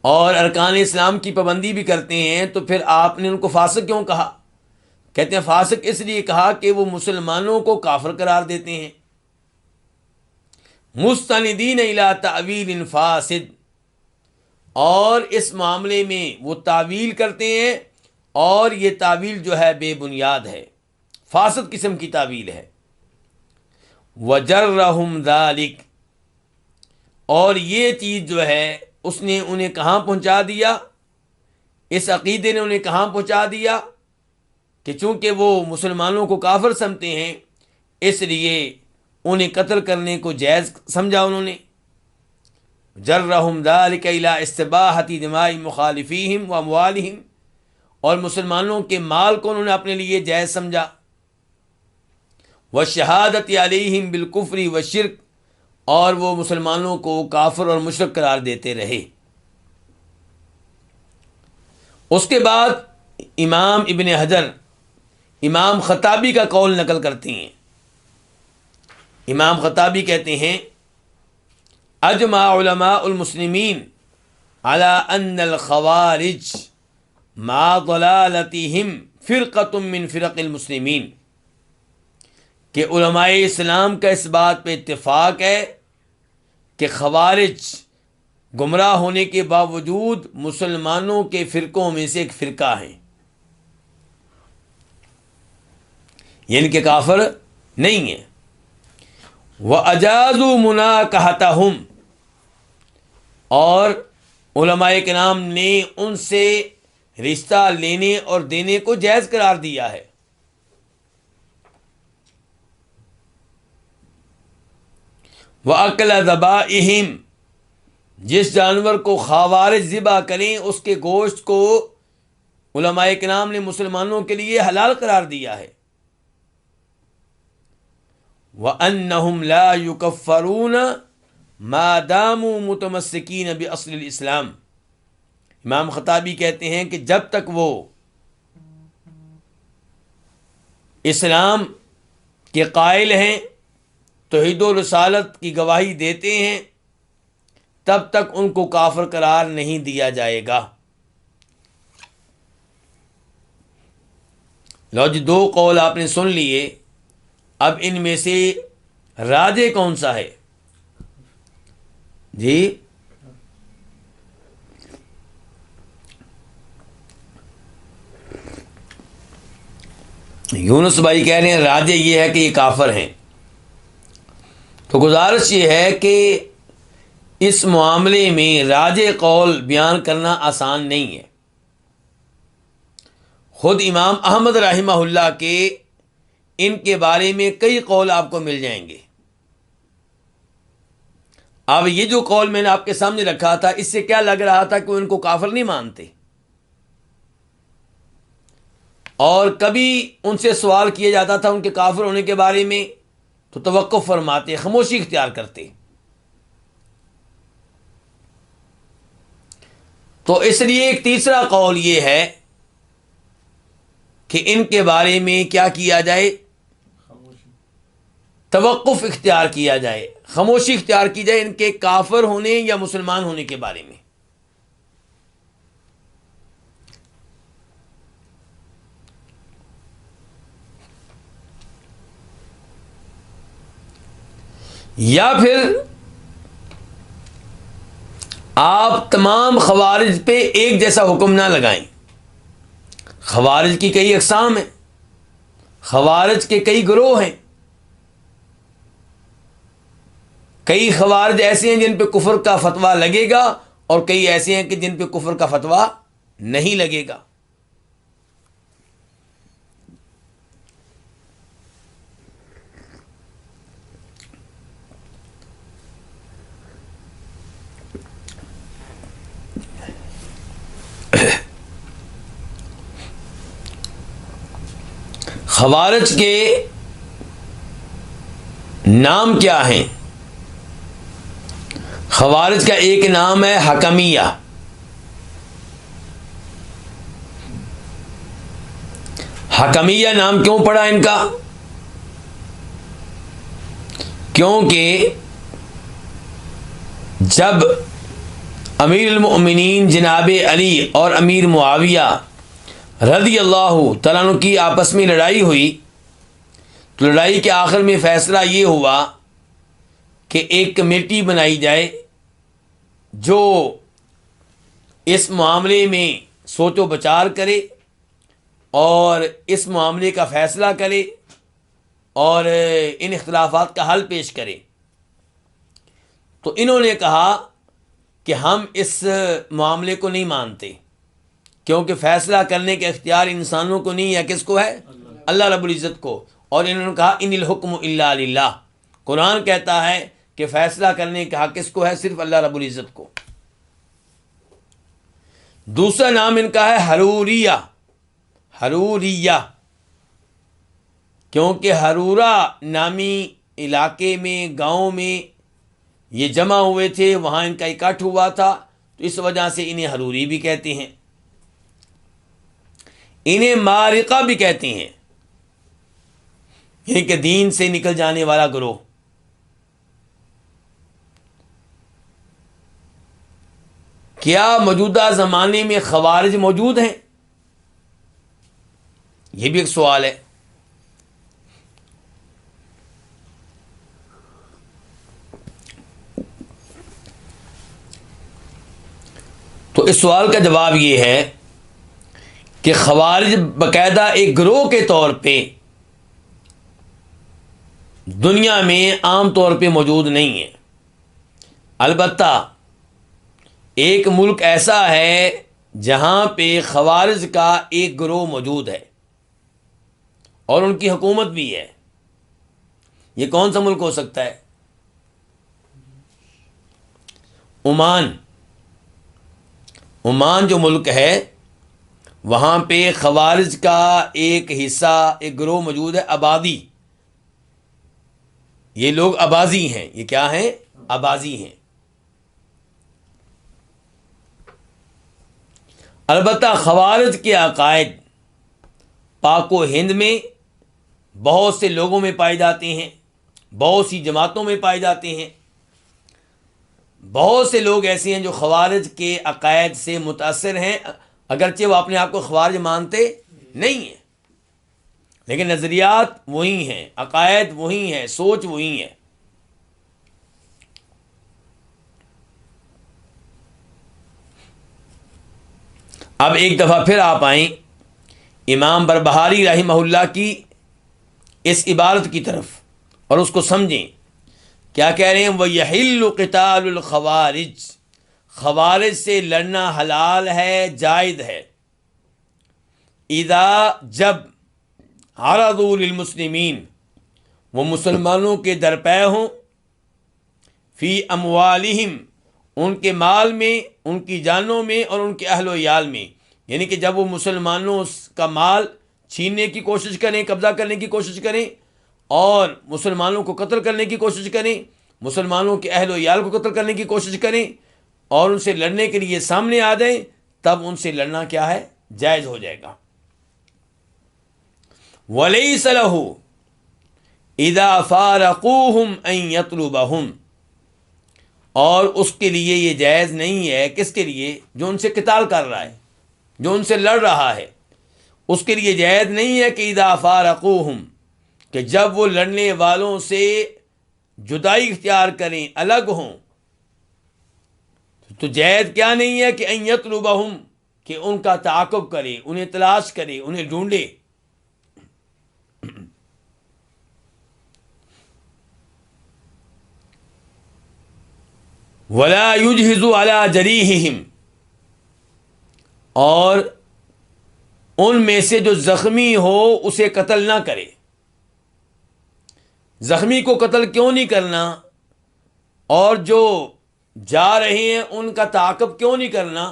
اور ارکان اسلام کی پابندی بھی کرتے ہیں تو پھر آپ نے ان کو فاسق کیوں کہا؟ کہتے ہیں فاسق اس لیے کہا کہ وہ مسلمانوں کو کافر قرار دیتے ہیں، مستندین الی تعویل فاسد، اور اس معاملے میں وہ تعویل کرتے ہیں اور یہ تعویل جو ہے بے بنیاد ہے، فاسد قسم کی تعویل ہے۔ وَجَرَّهُمْ ذَلِكَ، اور یہ چیز جو ہے اس نے انہیں کہاں پہنچا دیا، اس عقیدے نے انہیں کہاں پہنچا دیا کہ چونکہ وہ مسلمانوں کو کافر سمجھتے ہیں اس لیے انہیں قتل کرنے کو جائز سمجھا انہوں نے۔ جرہم ذالک الی استباحۃ دماء مخالفیہم و اموالہم، اور مسلمانوں کے مال کو انہوں نے اپنے لیے جائز سمجھا۔ والشہادۃ علیہم بالکفر والشرک، اور وہ مسلمانوں کو کافر اور مشرک قرار دیتے رہے۔ اس کے بعد امام ابن حجر امام خطابی کا قول نقل کرتے ہیں۔ امام خطابی کہتے ہیں اجمع علماء المسلمین علی ان الخوارج مع ضلالتہم فرقۃ من فرق المسلمین، کہ علماء اسلام کا اس بات پہ اتفاق ہے کہ خوارج گمراہ ہونے کے باوجود مسلمانوں کے فرقوں میں سے ایک فرقہ ہیں، یعنی کہ کافر نہیں ہیں۔ وَأَجَازُوا مُنَاكَحَتَهُمْ، اور علماء کرام نے ان سے رشتہ لینے اور دینے کو جائز قرار دیا ہے۔ وَأَكْلَ ذَبَائِحِمْ، جس جانور کو خوارج ذبح کریں اس کے گوشت کو علماء کرام نے مسلمانوں کے لیے حلال قرار دیا ہے۔ وَأَنَّهُمْ لَا يُكَفَّرُونَ مَا دَامُوا مُتَمَسِّكِينَ بِأَصْلِ الْإِسْلَام، امام خطابی کہتے ہیں کہ جب تک وہ اسلام کے قائل ہیں، توحید و رسالت کی گواہی دیتے ہیں، تب تک ان کو کافر قرار نہیں دیا جائے گا۔ لو جی، دو قول آپ نے سن لیے، اب ان میں سے راجح کون سا ہے؟ جی یونس بھائی کہہ رہے ہیں راجح یہ ہے کہ یہ کافر ہیں۔ تو گزارش یہ ہے کہ اس معاملے میں راجح قول بیان کرنا آسان نہیں ہے۔ خود امام احمد رحمہ اللہ کے ان کے بارے میں کئی قول آپ کو مل جائیں گے۔ اب یہ جو قول میں نے آپ کے سامنے رکھا تھا، اس سے کیا لگ رہا تھا کہ وہ ان کو کافر نہیں مانتے، اور کبھی ان سے سوال کیا جاتا تھا ان کے کافر ہونے کے بارے میں تو توقف فرماتے، خاموشی اختیار کرتے۔ تو اس لیے ایک تیسرا قول یہ ہے کہ ان کے بارے میں کیا کیا جائے، توقف اختیار کیا جائے، خاموشی اختیار کی جائے ان کے کافر ہونے یا مسلمان ہونے کے بارے میں۔ یا پھر آپ تمام خوارج پہ ایک جیسا حکم نہ لگائیں۔ خوارج کی کئی اقسام ہیں، خوارج کے کئی گروہ ہیں، کئی خوارج ایسے ہیں جن پہ کفر کا فتویٰ لگے گا، اور کئی ایسے ہیں کہ جن پہ کفر کا فتویٰ نہیں لگے گا۔ خوارج کے نام کیا ہیں؟ خوارج کا ایک نام ہے حکمیہ۔ حکمیہ نام کیوں پڑا ان کا؟ کیونکہ جب امیر المؤمنین جناب علی اور امیر معاویہ رضی اللہ تعالیٰ عنہ کی آپس میں لڑائی ہوئی، تو لڑائی کے آخر میں فیصلہ یہ ہوا کہ ایک کمیٹی بنائی جائے جو اس معاملے میں سوچ و بچار کرے اور اس معاملے کا فیصلہ کرے اور ان اختلافات کا حل پیش کرے، تو انہوں نے کہا کہ ہم اس معاملے کو نہیں مانتے، کیونکہ فیصلہ کرنے کا اختیار انسانوں کو نہیں ہے، کس کو ہے؟ اللہ رب العزت کو۔ اور انہوں نے کہا ان الحکم الا للہ، قرآن کہتا ہے کہ فیصلہ کرنے کا حق کس کو ہے؟ صرف اللہ رب العزت کو۔ دوسرا نام ان کا ہے حروریہ، حروریہ، کیونکہ حرورہ نامی علاقے میں، گاؤں میں یہ جمع ہوئے تھے، وہاں ان کا اکٹھ ہوا تھا، تو اس وجہ سے انہیں حروری بھی کہتے ہیں۔ انہیں مارقہ بھی کہتے ہیں، یعنی کہ دین سے نکل جانے والا گروہ۔ کیا موجودہ زمانے میں خوارج موجود ہیں؟ یہ بھی ایک سوال ہے۔ تو اس سوال کا جواب یہ ہے کہ خوارج باقاعدہ ایک گروہ کے طور پہ دنیا میں عام طور پہ موجود نہیں ہے۔ البتہ ایک ملک ایسا ہے جہاں پہ خوارج کا ایک گروہ موجود ہے اور ان کی حکومت بھی ہے۔ یہ کون سا ملک ہو سکتا ہے؟ عمان۔ عمان جو ملک ہے وہاں پہ خوارج کا ایک حصہ، ایک گروہ موجود ہے، آبادی۔ یہ لوگ اباضی ہیں۔ یہ کیا ہیں؟ اباضی ہیں۔ البتہ خوارج کے عقائد پاک و ہند میں بہت سے لوگوں میں پائے جاتے ہیں، بہت سی جماعتوں میں پائے جاتے ہیں۔ بہت سے لوگ ایسے ہیں جو خوارج کے عقائد سے متاثر ہیں، اگرچہ وہ اپنے آپ کو خوارج مانتے نہیں ہیں، لیکن نظریات وہی ہیں، عقائد وہی ہیں، سوچ وہی ہے۔ اب ایک دفعہ پھر آپ آئیں امام بربہاری رحمہ اللہ کی اس عبارت کی طرف اور اس کو سمجھیں۔ کیا کہہ رہے ہیں؟ وَيَحِلُّ قِتَالُ الْخَوَارِجِ، خوارج سے لڑنا حلال ہے، جائز ہے۔ اذا، جب، عرضوا للمسلمین، وہ مسلمانوں کے درپے ہوں، فی اموالہم، ان کے مال میں، ان کی جانوں میں اور ان کے اہل و عیال میں، یعنی کہ جب وہ مسلمانوں کا مال چھیننے کی کوشش کریں، قبضہ کرنے کی کوشش کریں اور مسلمانوں کو قتل کرنے کی کوشش کریں، مسلمانوں کے اہل و عیال کو قتل کرنے کی کوشش کریں اور ان سے لڑنے کے لیے سامنے آ جائیں، تب ان سے لڑنا کیا ہے؟ جائز ہو جائے گا۔ وَلَيْسَ لَهُ إِذَا فَارَقُوهُمْ أَن يَطْلُبَهُمْ، اور اس کے لیے یہ جائز نہیں ہے، کس کے لیے؟ جو ان سے قتال کر رہا ہے، جو ان سے لڑ رہا ہے، اس کے لیے جائز نہیں ہے کہ اذا فارقوہم، کہ جب وہ لڑنے والوں سے جدائی اختیار کریں، الگ ہوں، تو جائز کیا نہیں ہے کہ ان یطلبہم، کہ ان کا تعاقب کرے، انہیں تلاش کرے، انہیں ڈھونڈے۔ ولا یجہز علی جریحہم، اور ان میں سے جو زخمی ہو اسے قتل نہ کرے۔ زخمی کو قتل کیوں نہیں کرنا؟ اور جو جا رہے ہیں ان کا تعاقب کیوں نہیں کرنا؟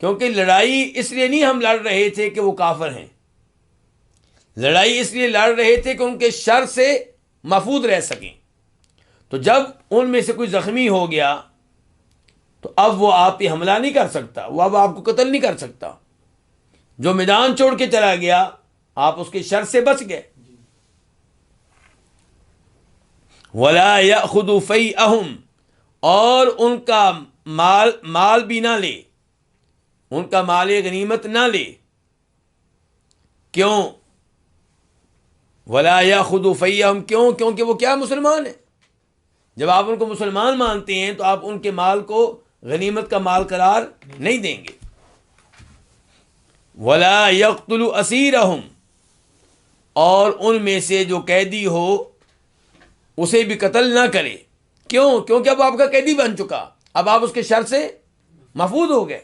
کیونکہ لڑائی اس لیے نہیں ہم لڑ رہے تھے کہ وہ کافر ہیں، لڑائی اس لیے لڑ رہے تھے کہ ان کے شر سے محفوظ رہ سکیں۔ تو جب ان میں سے کوئی زخمی ہو گیا تو اب وہ آپ پہ حملہ نہیں کر سکتا، وہ اب آپ کو قتل نہیں کر سکتا۔ جو میدان چھوڑ کے چلا گیا آپ اس کے شر سے بچ گئے۔ وَلَا يَأْخُذُ فَيْئَهُمْ، اور ان کا مال بھی نہ لے، ان کا مال غنیمت نہ لے۔ کیوں؟ وَلَا يَأْخُذُ فَيْئَهُمْ، کیوں؟ کیونکہ وہ کیا؟ مسلمان ہیں۔ جب آپ ان کو مسلمان مانتے ہیں تو آپ ان کے مال کو غنیمت کا مال قرار نہیں دیں گے۔ ولا یقتل اسیرہم، اور ان میں سے جو قیدی ہو اسے بھی قتل نہ کرے. کیوں؟ کیونکہ اب آپ کا قیدی بن چکا، اب آپ اس کے شر سے محفوظ ہو گئے.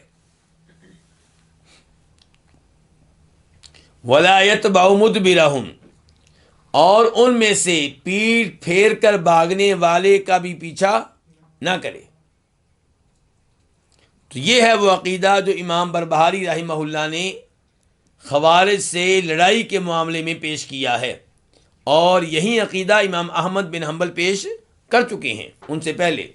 ولا یتبع مدبرہم، اور ان میں سے پیٹھ پھیر کر بھاگنے والے کا بھی پیچھا نہ کرے. تو یہ ہے وہ عقیدہ جو امام بربہاری رحمہ اللہ نے خوارج سے لڑائی کے معاملے میں پیش کیا ہے، اور یہی عقیدہ امام احمد بن حنبل پیش کر چکے ہیں ان سے پہلے.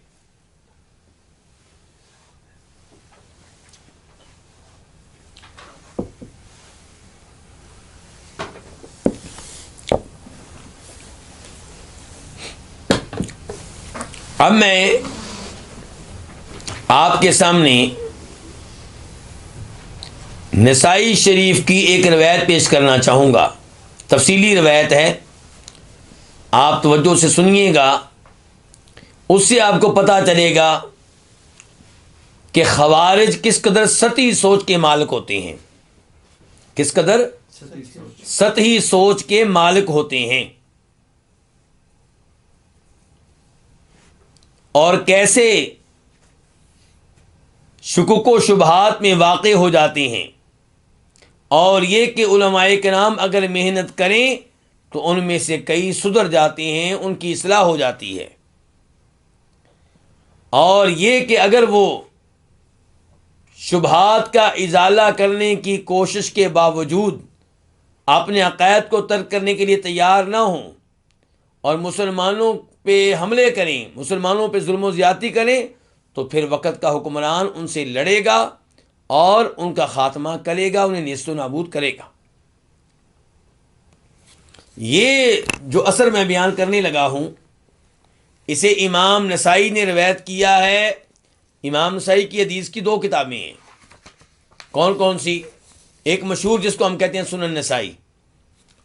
اب میں آپ کے سامنے نسائی شریف کی ایک روایت پیش کرنا چاہوں گا. تفصیلی روایت ہے، آپ توجہ سے سنیے گا، اس سے آپ کو پتہ چلے گا کہ خوارج کس قدر سطحی سوچ کے مالک ہوتے ہیں، کس قدر سطحی سوچ کے مالک ہوتے ہیں، اور کیسے شکوک و شبہات میں واقع ہو جاتے ہیں. اور یہ کہ علماء کرام اگر محنت کریں تو ان میں سے کئی سدھر جاتے ہیں، ان کی اصلاح ہو جاتی ہے. اور یہ کہ اگر وہ شبہات کا ازالہ کرنے کی کوشش کے باوجود اپنے عقائد کو ترک کرنے کے لیے تیار نہ ہوں اور مسلمانوں پہ حملے کریں، مسلمانوں پہ ظلم و زیادتی کریں، تو پھر وقت کا حکمران ان سے لڑے گا اور ان کا خاتمہ کرے گا، انہیں نیست و نابود کرے گا. یہ جو اثر میں بیان کرنے لگا ہوں اسے امام نسائی نے روایت کیا ہے. امام نسائی کی حدیث کی 2 کتابیں ہیں. کون کون سی؟ ایک مشہور جس کو ہم کہتے ہیں سنن نسائی،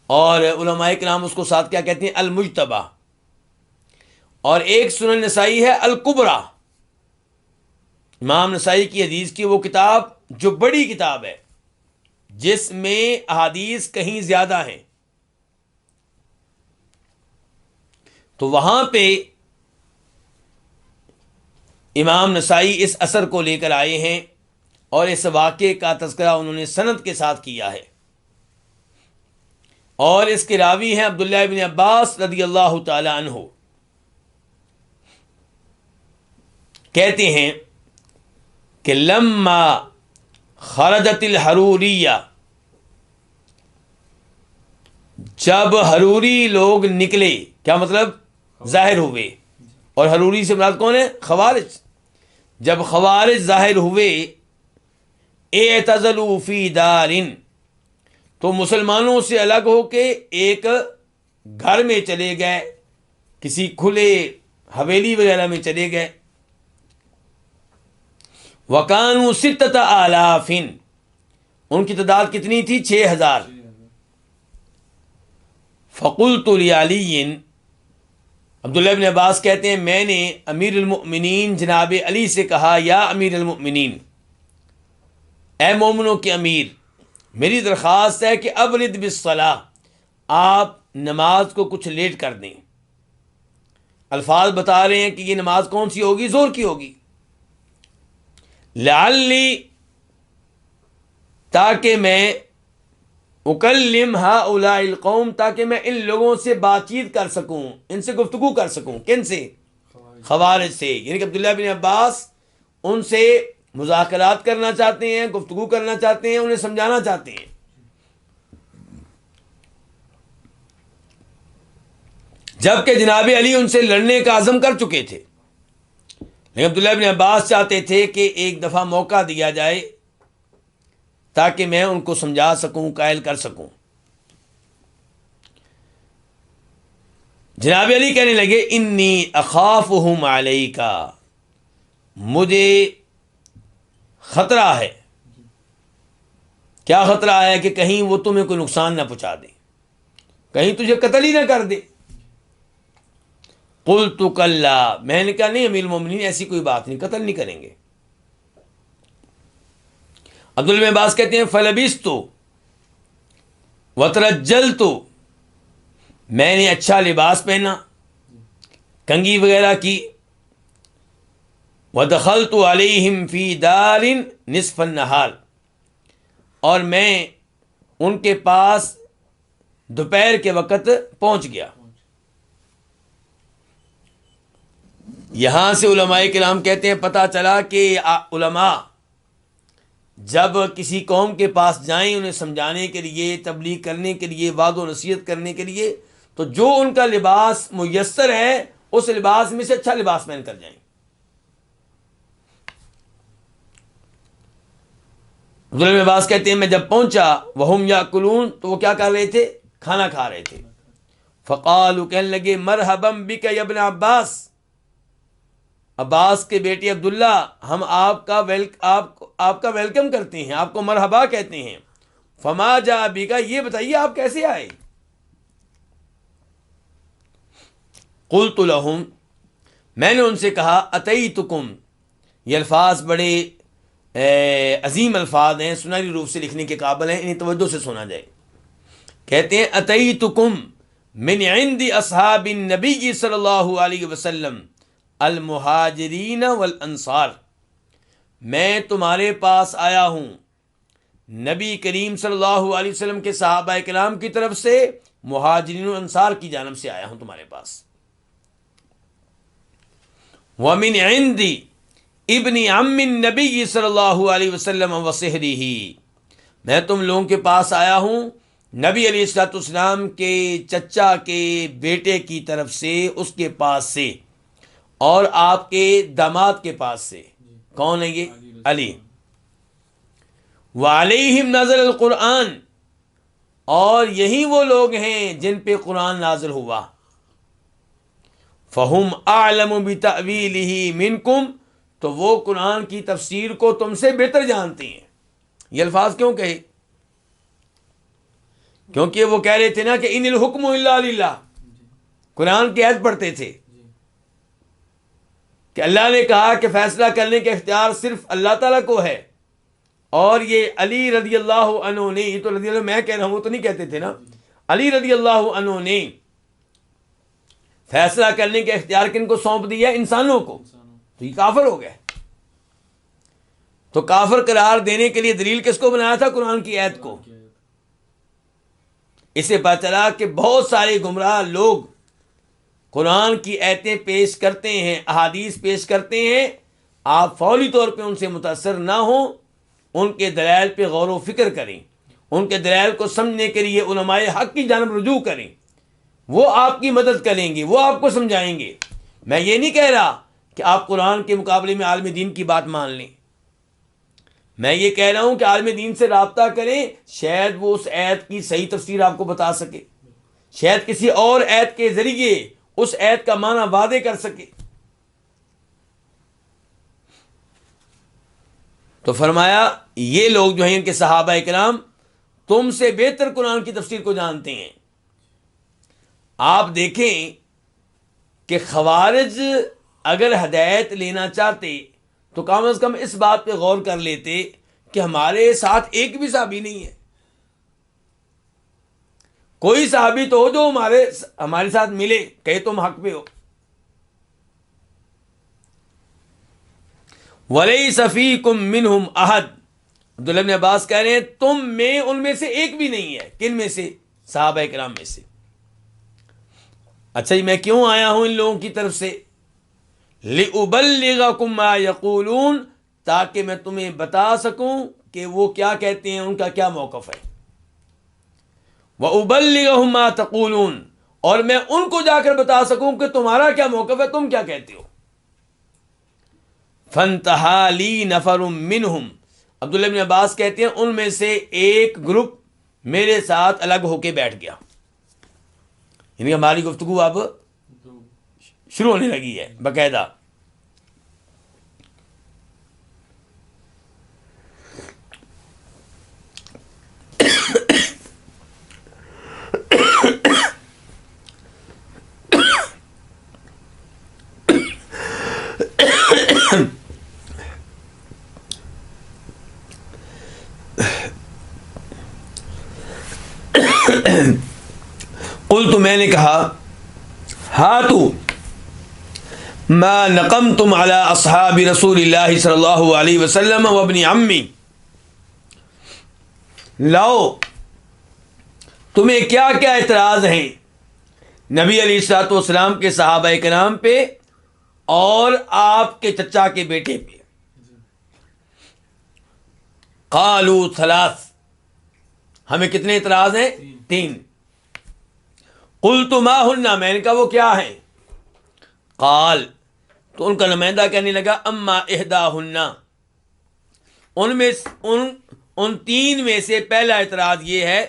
اور علماء کرام اس کو ساتھ کیا کہتے ہیں؟ المجتبہ. اور ایک سنن نسائی ہے الکبریٰ. امام نسائی کی حدیث کی وہ کتاب جو بڑی کتاب ہے، جس میں احادیث کہیں زیادہ ہیں. تو وہاں پہ امام نسائی اس اثر کو لے کر آئے ہیں، اور اس واقعے کا تذکرہ انہوں نے سند کے ساتھ کیا ہے. اور اس کے راوی ہیں عبداللہ بن عباس رضی اللہ تعالی عنہ. کہتے ہیں کہ لما خرجت الحروریہ، جب حروری لوگ نکلے، کیا مطلب؟ ظاہر ہوئے. اور حروری سے مراد کون ہے؟ خوارج. جب خوارج ظاہر ہوئے، اعتزلوا فی دار، تو مسلمانوں سے الگ ہو کے ایک گھر میں چلے گئے، کسی کھلے حویلی وغیرہ میں چلے گئے. وَكَانُوا 6,000، ان کی تعداد کتنی تھی؟ 6,000. فَقُلْتُ لِعَلِيٍّ، عبداللہ بن عباس کہتے ہیں میں نے امیر المؤمنین جناب علی سے کہا، یا امیر المؤمنین، اے مومنوں کے امیر، میری درخواست ہے کہ ابرد بالصلاۃ، آپ نماز کو کچھ لیٹ کر دیں. الفاظ بتا رہے ہیں کہ یہ نماز کون سی ہوگی؟ ظہر کی ہوگی. لعلی، تاکہ میں اکلم ہؤلاء القوم، تاکہ میں ان لوگوں سے بات چیت کر سکوں، ان سے گفتگو کر سکوں. کن سے؟ خوارج سے. یعنی کہ عبداللہ بن عباس ان سے مذاکرات کرنا چاہتے ہیں، گفتگو کرنا چاہتے ہیں، انہیں سمجھانا چاہتے ہیں. جبکہ جناب علی ان سے لڑنے کا عزم کر چکے تھے، لیکن عبداللہ بن عباس چاہتے تھے کہ ایک دفعہ موقع دیا جائے تاکہ میں ان کو سمجھا سکوں، قائل کر سکوں. جناب علی کہنے لگے انی اخافہم علیکا، مجھے خطرہ ہے. کیا خطرہ ہے؟ کہ کہیں وہ تمہیں کوئی نقصان نہ پہنچا دے، کہیں تجھے قتل ہی نہ کر دے. قلت کلا، میں نے کہا نہیں امیر المومنین، ایسی کوئی بات نہیں، قتل نہیں کریں گے. عبداللہ بن عباس کہتے ہیں فلبستُ وترجلت، میں نے اچھا لباس پہنا، کنگھی وغیرہ کی، ودخلت علیہم فی دار نصف النہار، اور میں ان کے پاس دوپہر کے وقت پہنچ گیا. یہاں سے علماء کرام کہتے ہیں پتہ چلا کہ علماء جب کسی قوم کے پاس جائیں انہیں سمجھانے کے لیے، تبلیغ کرنے کے لیے، وعظ و نصیحت کرنے کے لیے، تو جو ان کا لباس میسر ہے اس لباس میں سے اچھا لباس پہن کر جائیں. عبداللہ بن عباس کہتے ہیں میں جب پہنچا وہم یاکلون، تو وہ کیا کر رہے تھے؟ کھانا کھا رہے تھے. فقالوا، کہنے لگے مرحبا بک یا ابن عباس، عباس کے بیٹے عبداللہ، ہم آپ کا ویلکم کرتے ہیں، آپ کو مرحبا کہتے ہیں. فما جاء بک، یہ بتائیے آپ کیسے آئے؟ قلت لہم، میں نے ان سے کہا اتیتکم، یہ الفاظ بڑے عظیم الفاظ ہیں، سنہری روپ سے لکھنے کے قابل ہیں، انہیں توجہ سے سنا جائے. کہتے ہیں اتیتکم من عند اصحاب النبی صلی اللہ علیہ وسلم المہاجرین والانصار، میں تمہارے پاس آیا ہوں نبی کریم صلی اللہ علیہ وسلم کے صحابہ کرام کی طرف سے، مہاجرین و انصار کی جانب سے آیا ہوں تمہارے پاس. ومن عند ابن عم النبی صلی اللہ علیہ وسلم وصہرہ، میں تم لوگوں کے پاس آیا ہوں نبی علیہ الصلوۃ والسلام کے چچا کے بیٹے کی طرف سے، اس کے پاس سے، اور آپ کے داماد کے پاس سے. کون ہے یہ؟ علی. وعلیہم نزل القرآن، اور یہی وہ لوگ ہیں جن پہ قرآن نازل ہوا. فہم اعلم بتأویلہ منکم، تو وہ قرآن کی تفسیر کو تم سے بہتر جانتے ہیں. یہ الفاظ کیوں کہے؟ کیونکہ وہ کہہ رہے تھے نا کہ ان الحکم الا للہ، قرآن کی آیت پڑھتے تھے کہ اللہ نے کہا کہ فیصلہ کرنے کا اختیار صرف اللہ تعالیٰ کو ہے، اور یہ علی رضی اللہ عنہ نے، یہ تو رضی اللہ میں کہہ رہا ہوں، وہ تو نہیں کہتے تھے نا، علی رضی اللہ عنہ نے فیصلہ کرنے کا اختیار کن کو سونپ دیا؟ انسانوں کو. تو یہ کافر ہو گئے. تو کافر قرار دینے کے لیے دلیل کس کو بنایا تھا؟ قرآن کی آیت کو. اسے پتہ چلا کہ بہت سارے گمراہ لوگ قرآن کی آیتیں پیش کرتے ہیں، احادیث پیش کرتے ہیں، آپ فوری طور پہ ان سے متاثر نہ ہوں، ان کے دلائل پہ غور و فکر کریں، ان کے دلائل کو سمجھنے کے لیے علماء حق کی جانب رجوع کریں. وہ آپ کی مدد کریں گے، وہ آپ کو سمجھائیں گے. میں یہ نہیں کہہ رہا کہ آپ قرآن کے مقابلے میں عالم دین کی بات مان لیں. میں یہ کہہ رہا ہوں کہ عالم دین سے رابطہ کریں، شاید وہ اس آیت کی صحیح تفسیر آپ کو بتا سکے، شاید کسی اور آیت کے ذریعے اس آیت کا معنی واضح کر سکے. تو فرمایا یہ لوگ جو ہیں ان کے صحابہ کرام تم سے بہتر قرآن کی تفسیر کو جانتے ہیں. آپ دیکھیں کہ خوارج اگر ہدایت لینا چاہتے تو کم از کم اس بات پہ غور کر لیتے کہ ہمارے ساتھ ایک بھی صحابی نہیں ہے. کوئی صحابی تو ہو جو ہمارے ساتھ ملے، کہے تم حق پہ ہو. وَلَيْسَ فِيكُم مِّنْهُمْ أَحَدٌ، عبداللہ بن عباس کہہ رہے ہیں تم میں ان میں سے ایک بھی نہیں ہے. کن میں سے؟ صحابہ کرام میں سے. اچھا جی، میں کیوں آیا ہوں ان لوگوں کی طرف سے؟ لِأُبَلِّغَكُم مَّا يَقُولُونَ، تاکہ میں تمہیں بتا سکوں کہ وہ کیا کہتے ہیں، ان کا کیا موقف ہے. وَأُبَلِّغَهُم مَّا تَقُولُونَ، اور میں ان کو جا کر بتا سکوں کہ تمہارا کیا موقف ہے، تم کیا کہتے ہو. فَانْتَهَا لِي نَفَرٌ مِّنْهُمْ، عبداللہ بن عباس کہتے ہیں ان میں سے ایک گروپ میرے ساتھ الگ ہو کے بیٹھ گیا. یعنی ہماری گفتگو اب شروع ہونے لگی ہے باقاعدہ. قلت میں نے کہا ہاتو ما نقمتم علی اصحاب رسول اللہ صلی اللہ علیہ وسلم وابن عمی، لاؤ تمہیں کیا کیا اعتراض ہیں نبی علیہ الصلوۃ والسلام کے صحابہ کرام پہ اور آپ کے چچا کے بیٹے پہ. قالوا ثلاث، ہمیں کتنے اعتراض ہیں؟ 3. قلت ما ہن، میں نے کہا وہ کیا ہیں؟ قال، تو ان کا نمائندہ کہنے لگا اما احداہن، ان 3 میں سے پہلا اعتراض یہ ہے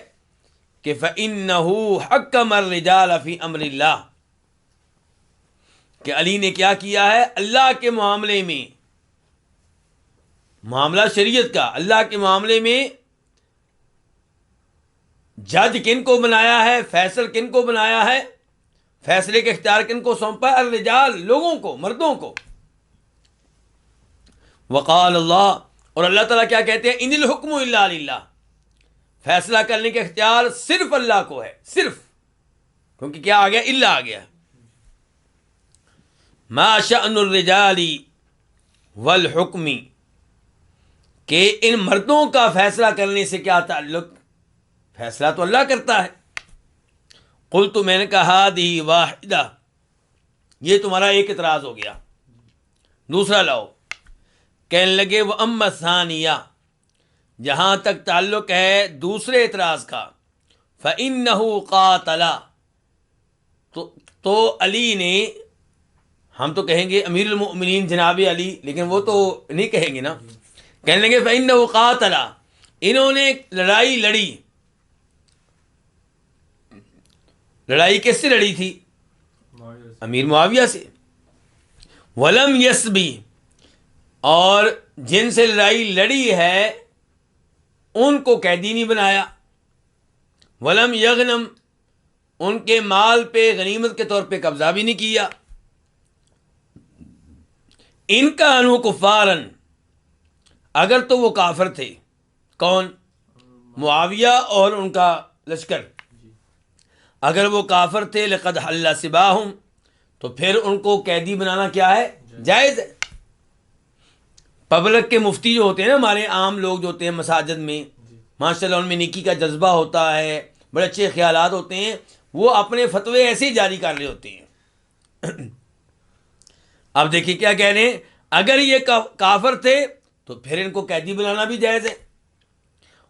کہ فَإِنَّهُ حَكَّمَ الرِّجَالَ فِي أَمْرِ اللَّهِ، کہ علی نے کیا کیا ہے اللہ کے معاملے میں، معاملہ شریعت کا، اللہ کے معاملے میں جج کن کو بنایا ہے، فیصل کن کو بنایا ہے، فیصلے کا اختیار کن کو سونپا ہے؟ الرجال، لوگوں کو، مردوں کو. وقال اللہ، اور اللہ تعالیٰ کیا کہتے ہیں؟ ان الحکم الا للہ، فیصلہ کرنے کا اختیار صرف اللہ کو ہے، صرف، کیونکہ کیا آ گیا؟ الا آ گیا. ما شأن الرجال والحکم، کہ ان مردوں کا فیصلہ کرنے سے کیا تعلق؟ فیصلہ تو اللہ کرتا ہے. قلت، میں نے کہا ہذہ واحدہ، یہ تمہارا ایک اعتراض ہو گیا. دوسرا لاؤ. کہنے لگے واما الثانیہ، جہاں تک تعلق ہے دوسرے اعتراض کا، فإنہ قاتل، تو علی نے، ہم تو کہیں گے امیر المؤمنین جناب علی، لیکن وہ تو نہیں کہیں گے نا. کہنے لگے فإنہ قاتل، انہوں نے لڑائی لڑی. لڑائی کس سے لڑی تھی؟ امیر معاویہ سے. ولم یسبی، اور جن سے لڑائی لڑی ہے ان کو قیدی نہیں بنایا. ولم یغنم، ان کے مال پہ غنیمت کے طور پہ قبضہ بھی نہیں کیا. ان کانوا کفارن، اگر تو وہ کافر تھے. کون؟ معاویہ اور ان کا لشکر. اگر وہ کافر تھے لقد حل سباہم، تو پھر ان کو قیدی بنانا کیا ہے؟ جائز ہے. پبلک کے مفتی جو ہوتے ہیں نا، ہمارے عام لوگ جو ہوتے ہیں مساجد میں، ماشاءاللہ ان میں نیکی کا جذبہ ہوتا ہے، بڑے اچھے خیالات ہوتے ہیں، وہ اپنے فتوے ایسے ہی جاری کر رہے ہوتے ہیں. اب دیکھیے کیا کہہ رہے ہیں، اگر یہ کافر تھے تو پھر ان کو قیدی بنانا بھی جائز ہے.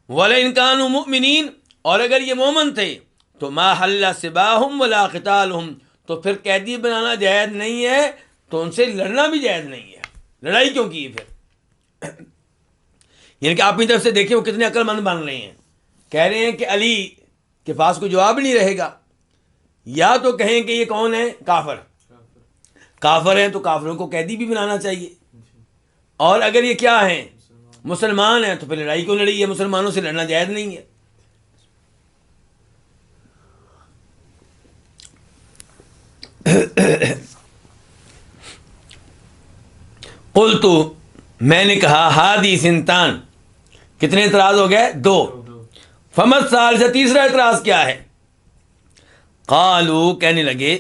وَلَئِن كَانُوا مُؤْمِنِينَ، اور اگر یہ مومن تھے تو ما حل سباہم ولا قتالہم، تو پھر قیدی بنانا جائز نہیں ہے، تو ان سے لڑنا بھی جائز نہیں ہے. لڑائی کیوں کی پھر؟ یعنی کہ آپ کی طرف سے دیکھیں وہ کتنے عقل مند بن رہے ہیں. کہہ رہے ہیں کہ علی کے پاس کوئی جواب نہیں رہے گا، یا تو کہیں کہ یہ کون ہے؟ کافر. کافر ہیں تو کافروں کو قیدی بھی بنانا چاہیے. اور اگر یہ کیا ہیں؟ مسلمان ہیں، تو پھر لڑائی کیوں لڑی ہے؟ مسلمانوں سے لڑنا جائز نہیں ہے. قلت، میں نے کہا ہادی سنتان، کتنے اعتراض ہو گئے؟ 2. فمت سال سے تیسرا اعتراض کیا ہے؟ قالو، کہنے لگے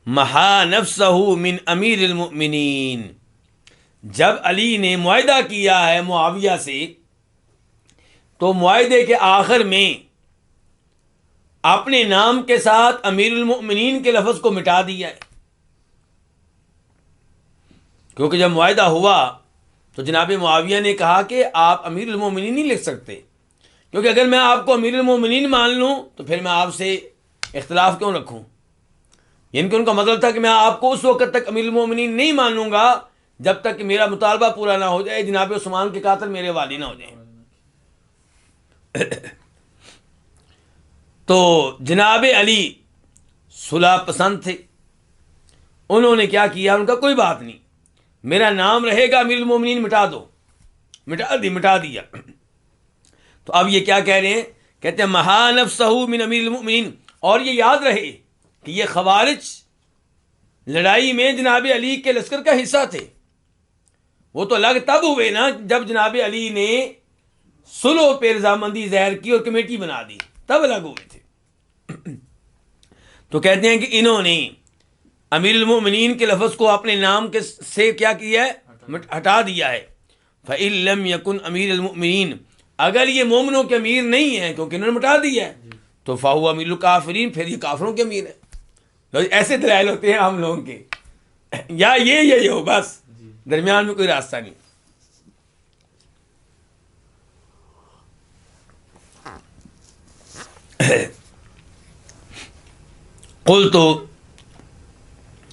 محا نفسہ من امیر المؤمنین، جب علی نے معاہدہ کیا ہے معاویہ سے تو معاہدے کے آخر میں اپنے نام کے ساتھ امیر المؤمنین کے لفظ کو مٹا دیا ہے. کیونکہ جب معاہدہ ہوا تو جناب معاویہ نے کہا کہ آپ امیر المؤمنین نہیں لکھ سکتے، کیونکہ اگر میں آپ کو امیر المؤمنین مان لوں تو پھر میں آپ سے اختلاف کیوں رکھوں. یعنی کہ ان کا مطلب تھا کہ میں آپ کو اس وقت تک امیر المؤمنین نہیں مانوں گا جب تک کہ میرا مطالبہ پورا نہ ہو جائے، جناب عثمان کے قاتل میرے والی نہ ہو جائیں. تو جناب علی صلح پسند تھے، انہوں نے کیا کیا؟ ان کا کوئی بات نہیں، میرا نام رہے گا امیر المومنین، مٹا دو. مٹا دیا. تو اب یہ کیا کہہ رہے ہیں؟ کہتے ہیں محا نفسہ من امیر المؤمنین. اور یہ یاد رہے کہ یہ خوارج لڑائی میں جناب علی کے لشکر کا حصہ تھے. وہ تو الگ تب ہوئے نا جب جناب علی نے صلح پہ رضامندی ظاہر کی اور کمیٹی بنا دی، تب الگ ہوئے تھے. تو کہتے ہیں کہ انہوں نے امیر المؤمنین کے لفظ کو اپنے نام کے سے کیا کیا ہے؟ ہٹا دیا ہے. فَإِن لَمْ يَكُنْ امیر المؤمنین، اگر یہ مومنوں کے امیر نہیں ہیں کیونکہ انہوں نے مٹا دیا ہے، تو فَهُوَ امیر الکافرین، پھر یہ کافروں کے امیر ہے. ایسے دلائل ہوتے ہیں ہم لوگوں کے، یا یہ ہو، بس درمیان میں کوئی راستہ نہیں. قلت،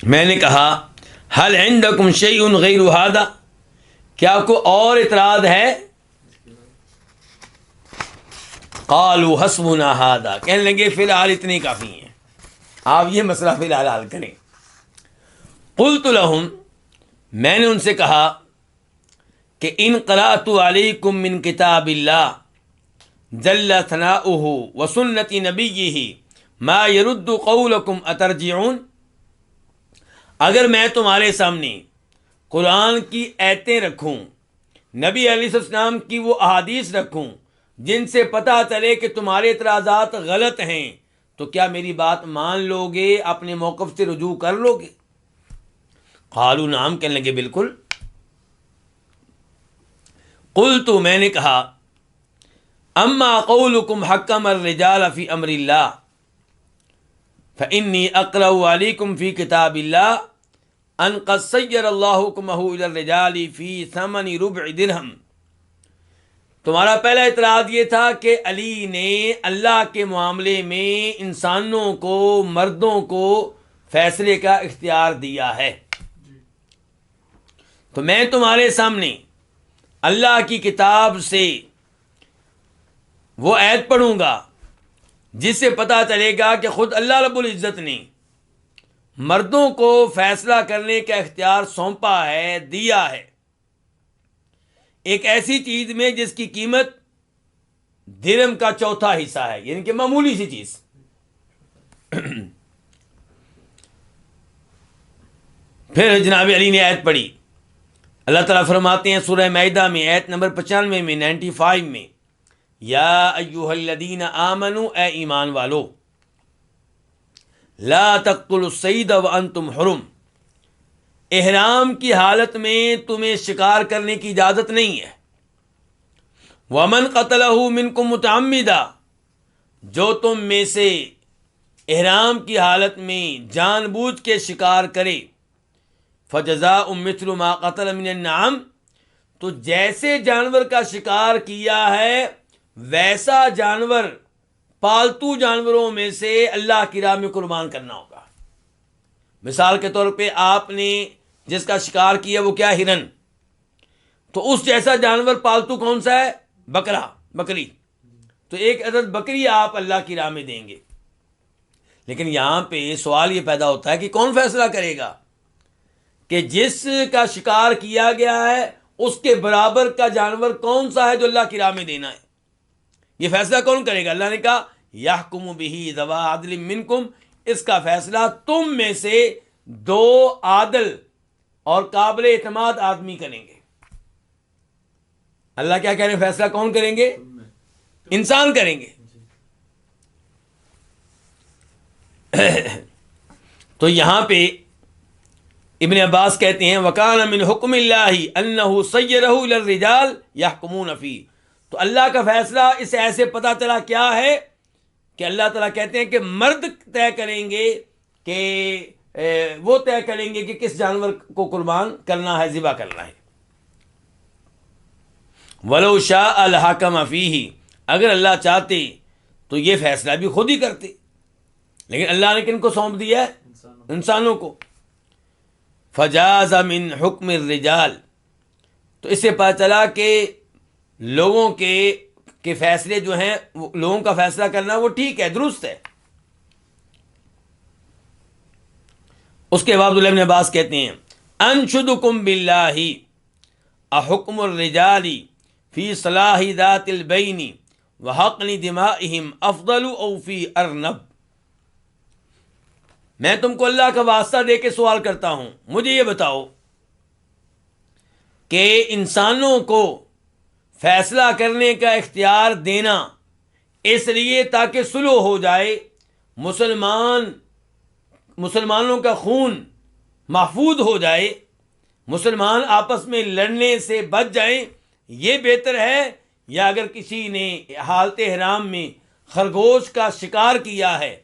میں نے کہا، هل عندكم شيء غير هذا، کیا کوئی اور اعتراض ہے؟ قالوا حسبنا هذا، کہنے لگے فی الحال اتنے کافی ہیں، آپ یہ مسئلہ فی الحال حل کریں. قلت لهم، میں نے ان سے کہا کہ ان قرأت علیکم من کتاب اللہ جل ثناؤہ وسنت نبیہ ما يرد قولکم اترجعون، اگر میں تمہارے سامنے قرآن کی آیتیں رکھوں، نبی علیہ السلام کی وہ احادیث رکھوں جن سے پتہ چلے کہ تمہارے اعتراضات غلط ہیں، تو کیا میری بات مان لو گے، اپنے موقف سے رجوع کر لو گے؟ قالوا نعم، کہنے لگے بالکل. قلت، میں نے کہا، اما قولکم حکم الرجال فی امر اللہ فانی اقرأ علیکم فی کتاب اللہ ان قد سیر اللہ حکمہ الی الرجال فی ثمن ربع درہم. تمہارا پہلا اعتراض یہ تھا کہ علی نے اللہ کے معاملے میں انسانوں کو، مردوں کو فیصلے کا اختیار دیا ہے. تو میں تمہارے سامنے اللہ کی کتاب سے وہ آیت پڑھوں گا جس سے پتہ چلے گا کہ خود اللہ رب العزت نے مردوں کو فیصلہ کرنے کا اختیار سونپا ہے، دیا ہے، ایک ایسی چیز میں جس کی قیمت درہم کا چوتھا حصہ ہے، یعنی کہ معمولی سی چیز. پھر جناب علی نے آیت پڑھی. اللہ تعالیٰ فرماتے ہیں سورہ مائدہ میں آیت نمبر 95 میں، 95 میں، یا ایھا الذین آمنوا، اے ایمان والو، لا تقتلوا الصید وانتم حرم، احرام کی حالت میں تمہیں شکار کرنے کی اجازت نہیں ہے. ومن قتلہ منکم متعمدا، جو تم میں سے احرام کی حالت میں جان بوجھ کے شکار کرے، فجزاء مثل ما قتل من النعم، تو جیسے جانور کا شکار کیا ہے ویسا جانور پالتو جانوروں میں سے اللہ کی راہ میں قربان کرنا ہوگا. مثال کے طور پہ آپ نے جس کا شکار کیا وہ کیا، ہرن، تو اس جیسا جانور پالتو کون سا ہے؟ بکری. تو ایک عدد بکری آپ اللہ کی راہ میں دیں گے. لیکن یہاں پہ سوال یہ پیدا ہوتا ہے کہ کون فیصلہ کرے گا کہ جس کا شکار کیا گیا ہے اس کے برابر کا جانور کون سا ہے جو اللہ کی راہ میں دینا ہے؟ یہ فیصلہ کون کرے گا؟ اللہ نے کہا یحکم بہ ذوی عدل منکم، اس کا فیصلہ تم میں سے 2 عادل اور قابل اعتماد آدمی کریں گے. اللہ کیا کہہ رہے ہیں؟ فیصلہ کون کریں گے؟ انسان کریں گے. تو یہاں پہ ابن عباس کہتے ہیں وَكَانَ مِنْ حُكْمِ اللَّهِ أَنَّهُ سَيَّرَهُ إِلَى الرِّجَالِ يَحْكُمُونَ فِيهِ. تو اللہ کا فیصلہ اس ایسے پتہ چلا کیا ہے کہ اللہ تعالیٰ کہتے ہیں کہ مرد طے کریں گے، کہ وہ طے کریں گے کہ کس جانور کو قربان کرنا ہے، ذبح کرنا ہے. وَلَوْ شَاءَ لَحَكَمَ فِيهِ، اگر اللہ چاہتے تو یہ فیصلہ بھی خود ہی کرتے، لیکن اللہ نے کن کو سونپ دیا ہے؟ انسانوں کو. فجاز من حکم الرجال، تو اس سے پتہ چلا کہ لوگوں کے فیصلے جو ہیں، لوگوں کا فیصلہ کرنا وہ ٹھیک ہے، درست ہے. اس کے بعد عبداللہ بن عباس کہتے ہیں انشدکم باللہ احکم الرجال فی صلاح ذات البین وحقن دمائہم افضل او فی ارنب. میں تم کو اللہ کا واسطہ دے کے سوال کرتا ہوں، مجھے یہ بتاؤ کہ انسانوں کو فیصلہ کرنے کا اختیار دینا اس لیے تاکہ صلح ہو جائے مسلمانوں کا خون محفوظ ہو جائے، مسلمان آپس میں لڑنے سے بچ جائیں، یہ بہتر ہے، یا اگر کسی نے حالت حرام میں خرگوش کا شکار کیا ہے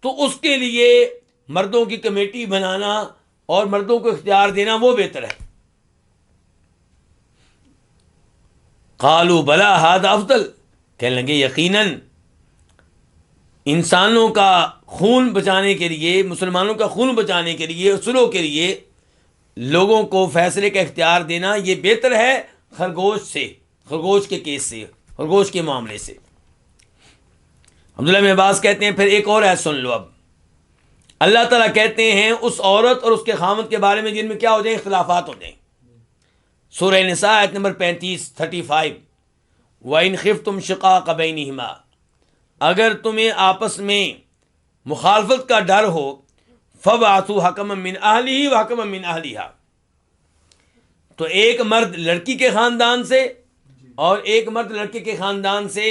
تو اس کے لیے مردوں کی کمیٹی بنانا اور مردوں کو اختیار دینا وہ بہتر ہے؟ قالوا بلا ھذا افضل، کہنے لگے یقیناً انسانوں کا خون بچانے کے لیے، مسلمانوں کا خون بچانے کے لیے، صلح کے لیے لوگوں کو فیصلے کا اختیار دینا یہ بہتر ہے خرگوش کے کیس سے، خرگوش کے معاملے سے۔ عبداللہ بن عباس کہتے ہیں، پھر ایک اور آیت سن لو اب، اللہ تعالیٰ کہتے ہیں اس عورت اور اس کے خامد کے بارے میں جن میں کیا ہو جائیں، اختلافات ہو جائیں۔ سورہ نساء آیت نمبر 35 وَإِنْ خِفْتُمْ شِقَاقَ بَيْنِهِمَا، اگر تمہیں آپس میں مخالفت کا ڈر ہو، فَبْعَثُوا حَكَمًا مِّنْ أَهْلِهِ وَحَكَمًا مِّنْ أَهْلِهَا، تو ایک مرد لڑکی کے خاندان سے اور ایک مرد لڑکے کے خاندان سے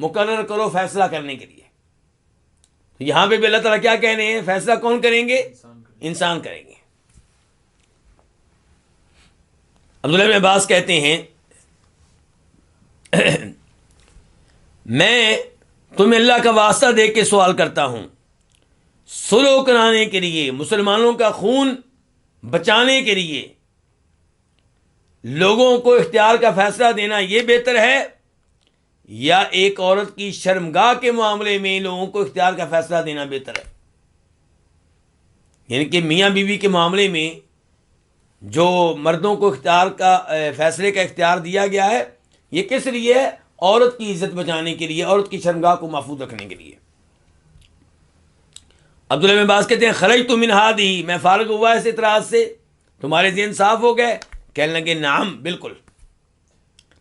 مقرر کرو فیصلہ کرنے کے لیے۔ تو یہاں پہ بھی اللہ تعالیٰ کیا کہہ رہے ہیں؟ فیصلہ کون کریں گے؟ انسان کریں گے۔ عبداللہ بن عباس کہتے ہیں میں تمہیں اللہ کا واسطہ دے کے سوال کرتا ہوں، صلح کرانے کے لیے، مسلمانوں کا خون بچانے کے لیے لوگوں کو اختیار کا فیصلہ دینا یہ بہتر ہے، یا ایک عورت کی شرمگاہ کے معاملے میں لوگوں کو اختیار کا فیصلہ دینا بہتر ہے؟ یعنی کہ میاں بیوی کے معاملے میں جو مردوں کو اختیار کا فیصلے کا اختیار دیا گیا ہے، یہ کس لیے ہے؟ عورت کی عزت بچانے کے لیے، عورت کی شرمگاہ کو محفوظ رکھنے کے لیے۔ عبداللہ بن عباس کہتے ہیں خرجت من هذه، میں فارغ ہوا اس اعتراض سے، تمہارے ذہن صاف ہو گئے؟ کہنے لگے نعم، بالکل۔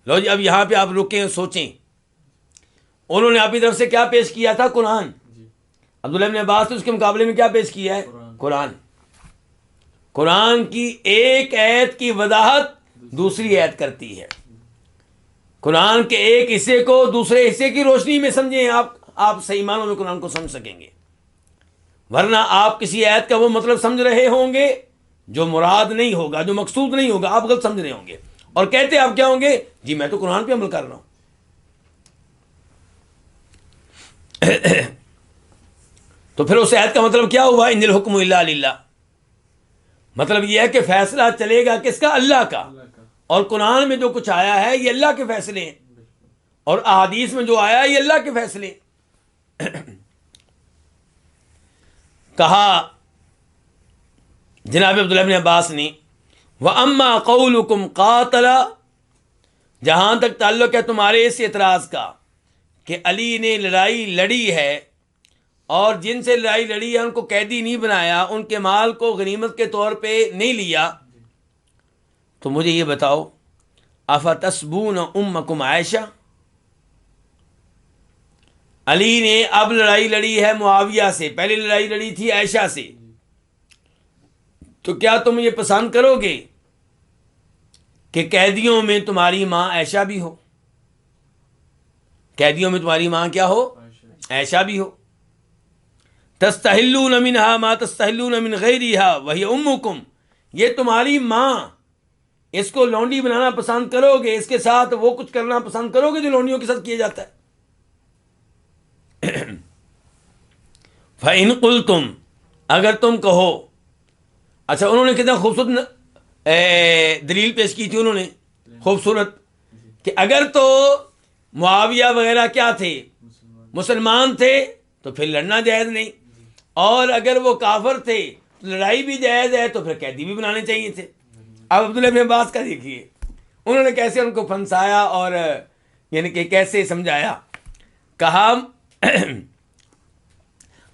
لو جی اب یہاں پہ آپ رکیں اور سوچیں، انہوں نے اپنی طرف سے کیا پیش کیا تھا؟ قرآن۔ عبداللہ بن عباس نے اس کے مقابلے میں کیا پیش کیا ہے؟ قرآن کی ایک آیت کی وضاحت دوسری آیت کرتی ہے، قرآن کے ایک حصے کو دوسرے حصے کی روشنی میں سمجھیں، آپ صحیح معنوں میں قرآن کو سمجھ سکیں گے، ورنہ آپ کسی آیت کا وہ مطلب سمجھ رہے ہوں گے جو مراد نہیں ہوگا، جو مقصود نہیں ہوگا، آپ غلط سمجھ رہے ہوں گے، اور کہتے آپ کیا ہوں گے؟ جی میں تو قرآن پہ عمل کر رہا ہوں۔ تو پھر اس آیت کا مطلب کیا ہوا؟ ان الحکم الا للہ، مطلب یہ ہے کہ فیصلہ چلے گا کس کا؟ اللہ کا، اور قرآن میں جو کچھ آیا ہے یہ اللہ کے فیصلے ہیں، اور احادیث میں جو آیا ہے یہ اللہ کے فیصلے ہیں۔ کہا جناب عبداللہ بن عباس نے وَأَمَّا قَوْلُكُمْ قَاتَلَ، جہاں تک تعلق ہے تمہارے اس اعتراض کا کہ علی نے لڑائی لڑی ہے اور جن سے لڑائی لڑی ہے ان کو قیدی نہیں بنایا، ان کے مال کو غنیمت کے طور پہ نہیں لیا، تو مجھے یہ بتاؤ افتسبون امکم عائشہ، علی نے اب لڑائی لڑی ہے معاویہ سے، پہلے لڑائی لڑی تھی عائشہ سے، تو کیا تم یہ پسند کرو گے کہ قیدیوں میں تمہاری ماں عائشہ بھی ہو؟ قیدیوں میں تمہاری ماں کیا ہو؟ عائشہ بھی ہو۔ تستحلون منها ما تستحلون من غیرها وہی امکم، یہ تمہاری ماں، اس کو لونڈی بنانا پسند کرو گے، اس کے ساتھ وہ کچھ کرنا پسند کرو گے جو لونڈیوں کے ساتھ کیا جاتا ہے؟ فَإِن قُلْتُمْ، اگر تم کہو، اچھا انہوں نے کتنا خوبصورت دلیل پیش کی تھی، انہوں نے خوبصورت، کہ اگر تو معاویہ وغیرہ کیا تھے؟ مسلمان تھے، تو پھر لڑنا جائز نہیں، اور اگر وہ کافر تھے تو لڑائی بھی جائز ہے، تو پھر قیدی بھی بنانے چاہیے تھے۔ اب عبداللہ بن عباس کا دیکھیے انہوں نے کیسے ان کو پھنسایا اور یعنی کہ کیسے سمجھایا۔ کہا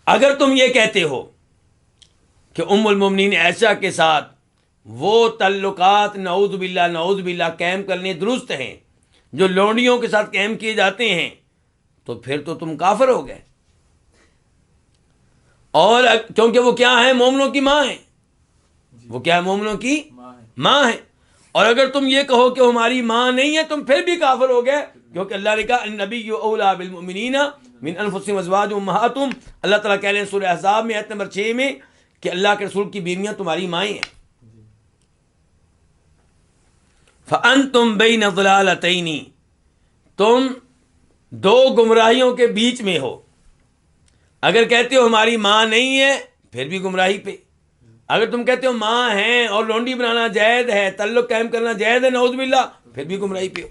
اگر تم یہ کہتے ہو کہ ام المومنین عائشہ کے ساتھ وہ تعلقات نعوذ باللہ قائم کرنے درست ہیں جو لونڈیوں کے ساتھ قائم کیے جاتے ہیں، تو پھر تو تم کافر ہو گئے، اور کیونکہ وہ کیا ہیں؟ مومنوں کی ماں ہیں، وہ کیا ہے؟ مومنوں کی ماں ہیں، اور اگر تم یہ کہو کہ ہماری ماں نہیں ہے تم پھر بھی کافر ہو گئے، کیونکہ اللہ نے کہا النبی اولیٰ بالمؤمنین من انفسہم ازواجہم امہاتہم، اللہ تعالیٰ کہہ رہے ہیں سورہ احزاب میں آیت نمبر 6 میں کہ اللہ کے رسول کی بیویاں تمہاری مائیں ہیں۔ فَأَنْتُمْ بَيْنَ ضَلَالَتَيْنِ، تم دو گمراہیوں کے بیچ میں ہو۔ اگر کہتے ہو ہماری ماں نہیں ہے پھر بھی گمراہی پہ، اگر تم کہتے ہو ماں ہیں اور لونڈی بنانا جائز ہے، تعلق قائم کرنا جائز ہے، نعوذ باللہ، پھر بھی گمراہی پہ ہو۔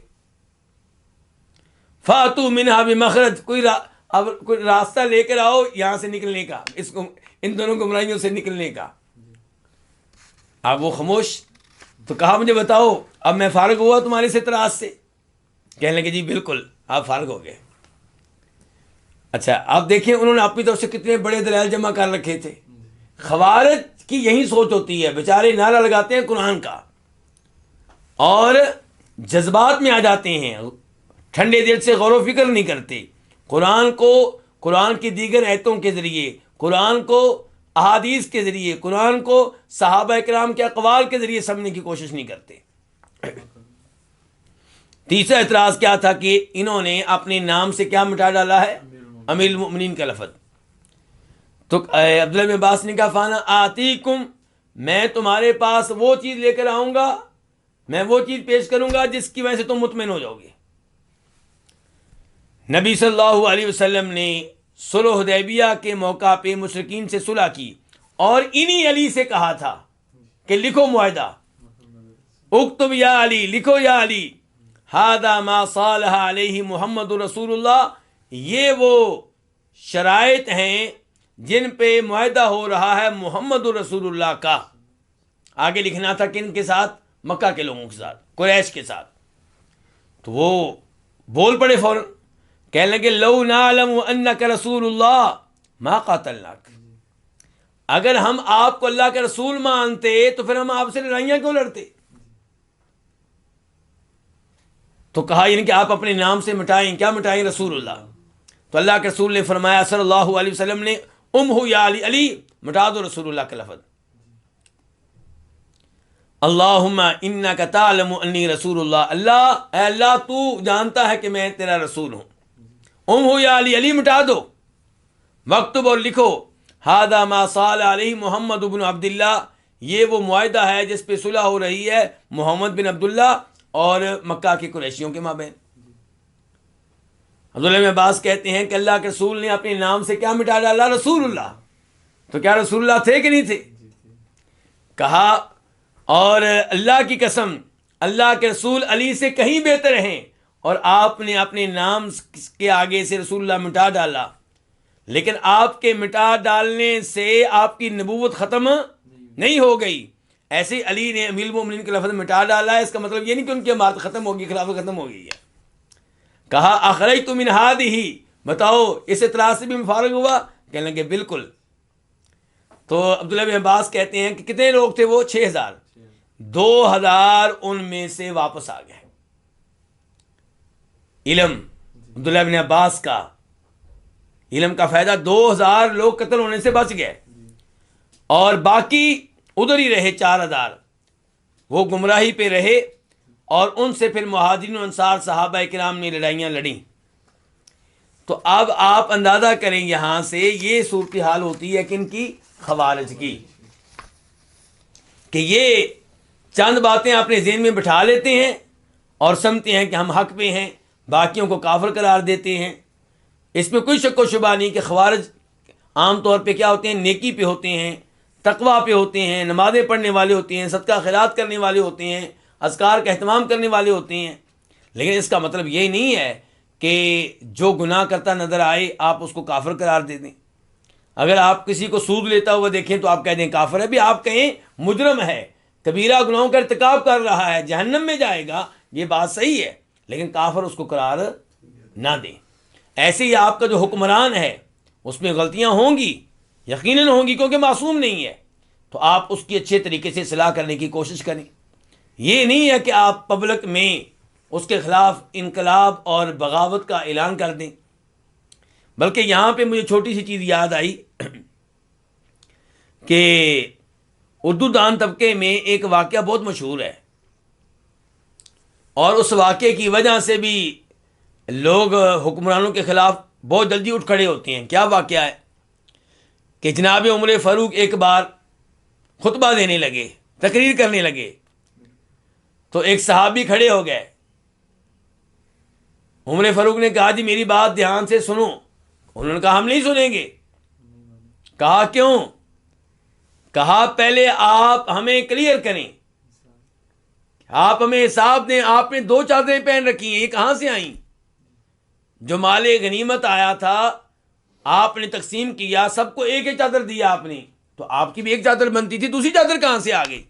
فَأْتُوا مِنْهَا بِمَخْرَجٍ، اب کوئی راستہ لے کر آؤ یہاں سے نکلنے کا، ان دونوں گمراہیوں سے نکلنے کا۔ اب وہ خاموش، تو کہا مجھے بتاؤ اب میں فارغ ہوا تمہارے سے اعتراض سے؟ کہنے لگے جی بالکل آپ فارغ ہو گئے۔ اچھا آپ دیکھیں انہوں نے اپنی طرف سے کتنے بڑے دلائل جمع کر رکھے تھے۔ خوارج کی یہی سوچ ہوتی ہے، بیچارے نعرہ لگاتے ہیں قرآن کا اور جذبات میں آ جاتے ہیں، ٹھنڈے دل سے غور و فکر نہیں کرتے، قرآن کو، قرآن کی دیگر آیتوں کے ذریعے، قرآن کو احادیث کے ذریعے، قرآن کو صحابہ کرام کے اقوال کے ذریعے سمجھنے کی کوشش نہیں کرتے۔ تیسرا اعتراض کیا تھا کہ انہوں نے اپنے نام سے کیا مٹا ڈالا ہے؟ امیر المؤمنین کا لفظ۔ تو عبداللہ بن عباس نے کہا فانا آتیکم، میں تمہارے پاس وہ چیز لے کر آؤں گا، میں وہ چیز پیش کروں گا جس کی وجہ سے تم مطمئن ہو جاؤ گے۔ نبی صلی اللہ علیہ وسلم نے صلح حدیبیہ کے موقع پہ مشرکین سے صلح کی اور انہی علی سے کہا تھا کہ لکھو معاہدہ، اکتب یا علی، لکھو یا علی، ھذا ما صالح علیہ محمد رسول اللہ، یہ وہ شرائط ہیں جن پہ معاہدہ ہو رہا ہے محمد رسول اللہ کا۔ آگے لکھنا تھا کن کے ساتھ؟ مکہ کے لوگوں کے ساتھ، قریش کے ساتھ۔ تو وہ بول پڑے فوراً، کہنے لگے لو نعلم انک رسول اللہ ما قاتلناک، اگر ہم آپ کو اللہ کے رسول مانتے تو پھر ہم آپ سے لڑائیاں کیوں لڑتے؟ تو کہا یعنی کہ آپ اپنے نام سے مٹائیں، کیا مٹائیں؟ رسول اللہ۔ تو اللہ کے رسول نے فرمایا صلی اللہ علیہ وسلم نے امہو یا علی، علی مٹا دو رسول اللہ کا لفظ۔ اللہم انک تعلم انی رسول اللہ، اللہ اے اللہ تو جانتا ہے کہ میں تیرا رسول ہوں۔ امہو یا علی، علی مٹا دو، مکتوب اور لکھو ھذا ما صالح علیہ محمد بن عبداللہ، یہ وہ معاہدہ ہے جس پہ صلح ہو رہی ہے محمد بن عبداللہ اور مکہ کے قریشیوں کے مابین۔ عبداللہ بن عباس کہتے ہیں کہ اللہ کے رسول نے اپنے نام سے کیا مٹا ڈالا؟ رسول اللہ۔ تو کیا رسول اللہ تھے کہ نہیں تھے؟ کہا اور اللہ کی قسم اللہ کے رسول علی سے کہیں بہتر ہیں، اور آپ نے اپنے نام کے آگے سے رسول اللہ مٹا ڈالا، لیکن آپ کے مٹا ڈالنے سے آپ کی نبوت ختم نہیں ہو گئی۔ ایسے ہی علی نے امیر المومنین کا لفظ مٹا ڈالا ہے، اس کا مطلب یہ نہیں کہ ان کی امارت ختم ہوگی، خلافت ختم ہو گئی ہے۔ کہا اخرجت من ہذہ، بتاؤ اس اعتراض سے بھی میں فارغ ہوا؟ کہنے لگے بالکل۔ تو عبداللہ بن عباس کہتے ہیں کہ کتنے لوگ تھے وہ؟ 6000، 2000 ان میں سے واپس آ گئے۔ علم عبداللہ بن عباس کا، علم کا فائدہ، 2000 لوگ قتل ہونے سے بچ گئے اور باقی ادھر ہی رہے، 4000 وہ گمراہی پہ رہے، اور ان سے پھر مہاجرین و انصار صحابہ کرام نے لڑائیاں لڑیں۔ تو اب آپ اندازہ کریں یہاں سے یہ صورتحال ہوتی ہے کن کی؟ خوارج کی، کہ یہ چند باتیں اپنے ذہن میں بٹھا لیتے ہیں اور سمجھتے ہیں کہ ہم حق پہ ہیں، باقیوں کو کافر قرار دیتے ہیں۔ اس میں کوئی شک و شبہ نہیں کہ خوارج عام طور پہ کیا ہوتے ہیں؟ نیکی پہ ہوتے ہیں، تقویٰ پہ ہوتے ہیں، نمازیں پڑھنے والے ہوتے ہیں، صدقہ خیرات کرنے والے ہوتے ہیں، اذکار کا اہتمام کرنے والے ہوتے ہیں۔ لیکن اس کا مطلب یہ نہیں ہے کہ جو گناہ کرتا نظر آئے آپ اس کو کافر قرار دے دیں۔ اگر آپ کسی کو سود لیتا ہوا دیکھیں تو آپ کہہ دیں کافر ہے، بھی آپ کہیں مجرم ہے، کبیرہ گناہوں کا ارتکاب کر رہا ہے، جہنم میں جائے گا، یہ بات صحیح ہے، لیکن کافر اس کو قرار نہ دیں۔ ایسے ہی آپ کا جو حکمران ہے اس میں غلطیاں ہوں گی، یقیناً ہوں گی، کیونکہ معصوم نہیں ہے، تو آپ اس کی اچھے طریقے سے اصلاح کرنے کی کوشش کریں۔ یہ نہیں ہے کہ آپ پبلک میں اس کے خلاف انقلاب اور بغاوت کا اعلان کر دیں۔ بلکہ یہاں پہ مجھے چھوٹی سی چیز یاد آئی کہ اردو دان طبقے میں ایک واقعہ بہت مشہور ہے اور اس واقعے کی وجہ سے بھی لوگ حکمرانوں کے خلاف بہت جلدی اٹھ کھڑے ہوتے ہیں. کیا واقعہ ہے کہ جناب عمر فاروق ایک بار خطبہ دینے لگے، تقریر کرنے لگے، تو ایک صحابی کھڑے ہو گئے. عمر فاروق نے کہا جی میری بات دھیان سے سنو. انہوں نے کہا ہم نہیں سنیں گے. کہا کیوں؟ کہا پہلے آپ ہمیں کلیئر کریں، آپ ہمیں حساب دیں. آپ نے 2 چادریں پہن رکھی ہیں، یہ کہاں سے آئیں؟ جو مال غنیمت آیا تھا آپ نے تقسیم کیا، سب کو ایک چادر دیا آپ نے، تو آپ کی بھی ایک چادر بنتی تھی، دوسری چادر کہاں سے آ گئی؟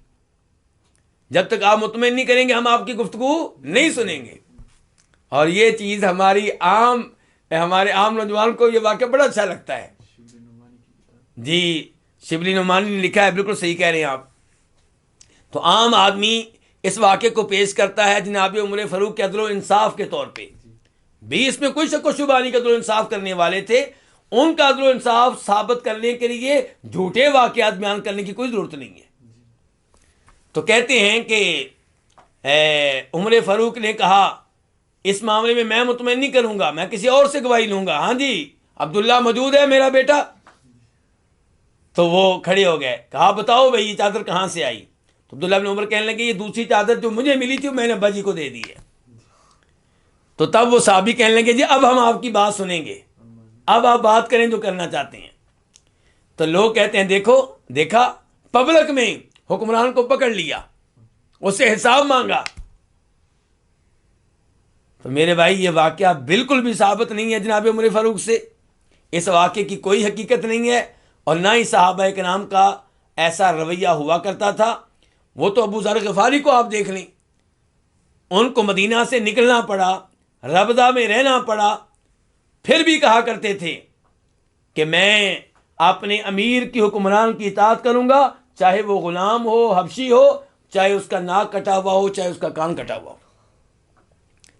جب تک آپ مطمئن نہیں کریں گے ہم آپ کی گفتگو نہیں سنیں گے. اور یہ چیز ہمارے عام نوجوان کو یہ واقعہ بڑا اچھا لگتا ہے. جی شبلی نعمانی نے لکھا ہے، بالکل صحیح کہہ رہے ہیں آپ. تو عام آدمی اس واقعے کو پیش کرتا ہے جناب عمر فاروق کے عدل و انصاف کے طور پہ بھی. اس میں کوئی شک و شبہ نہیں کہ عدل و انصاف کرنے والے تھے. ان کا عدل و انصاف ثابت کرنے کے لیے جھوٹے واقعات بیان کرنے کی کوئی ضرورت نہیں ہے. تو کہتے ہیں کہ عمر فاروق نے کہا اس معاملے میں مطمئن نہیں کروں گا، میں کسی اور سے گواہی لوں گا. ہاں جی عبداللہ موجود ہے میرا بیٹا؟ تو وہ کھڑے ہو گئے. کہا بتاؤ بھائی یہ چادر کہاں سے آئی؟ تو عبداللہ بن عمر کہنے لگے یہ دوسری چادر جو مجھے ملی تھی میں نے ابا جی کو دے دی ہے. تو تب وہ صحابی کہنے لگے جی اب ہم آپ کی بات سنیں گے، اب آپ بات کریں جو کرنا چاہتے ہیں. تو لوگ کہتے ہیں دیکھا پبلک میں حکمران کو پکڑ لیا، اس سے حساب مانگا. تو میرے بھائی یہ واقعہ بالکل بھی ثابت نہیں ہے جناب عمر فاروق سے. اس واقعے کی کوئی حقیقت نہیں ہے، اور نہ ہی صحابہ کرام کا ایسا رویہ ہوا کرتا تھا. وہ تو ابو ذر غفاری کو آپ دیکھ لیں، ان کو مدینہ سے نکلنا پڑا، ربضہ میں رہنا پڑا، پھر بھی کہا کرتے تھے کہ میں اپنے امیر کی حکمران کی اطاعت کروں گا، چاہے وہ غلام ہو، حبشی ہو، چاہے اس کا ناک کٹا ہوا ہو، چاہے اس کا کان کٹا ہوا ہو.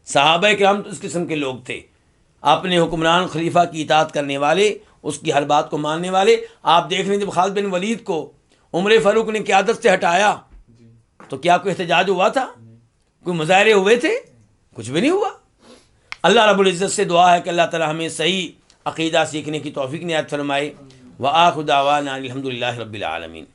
صحابہ کرام تو اس قسم کے لوگ تھے، اپنے حکمران خلیفہ کی اطاعت کرنے والے، اس کی ہر بات کو ماننے والے. آپ دیکھ لیں جب خالد بن ولید کو عمر فاروق نے قیادت سے ہٹایا تو کیا کوئی احتجاج ہوا تھا؟ کوئی مظاہرے ہوئے تھے؟ کچھ بھی نہیں ہوا. اللہ رب العزت سے دعا ہے کہ اللہ تعالی ہمیں صحیح عقیدہ سیکھنے کی توفیق عنایت فرمائے. وآخر دعوانا الحمد للہ رب العالمین.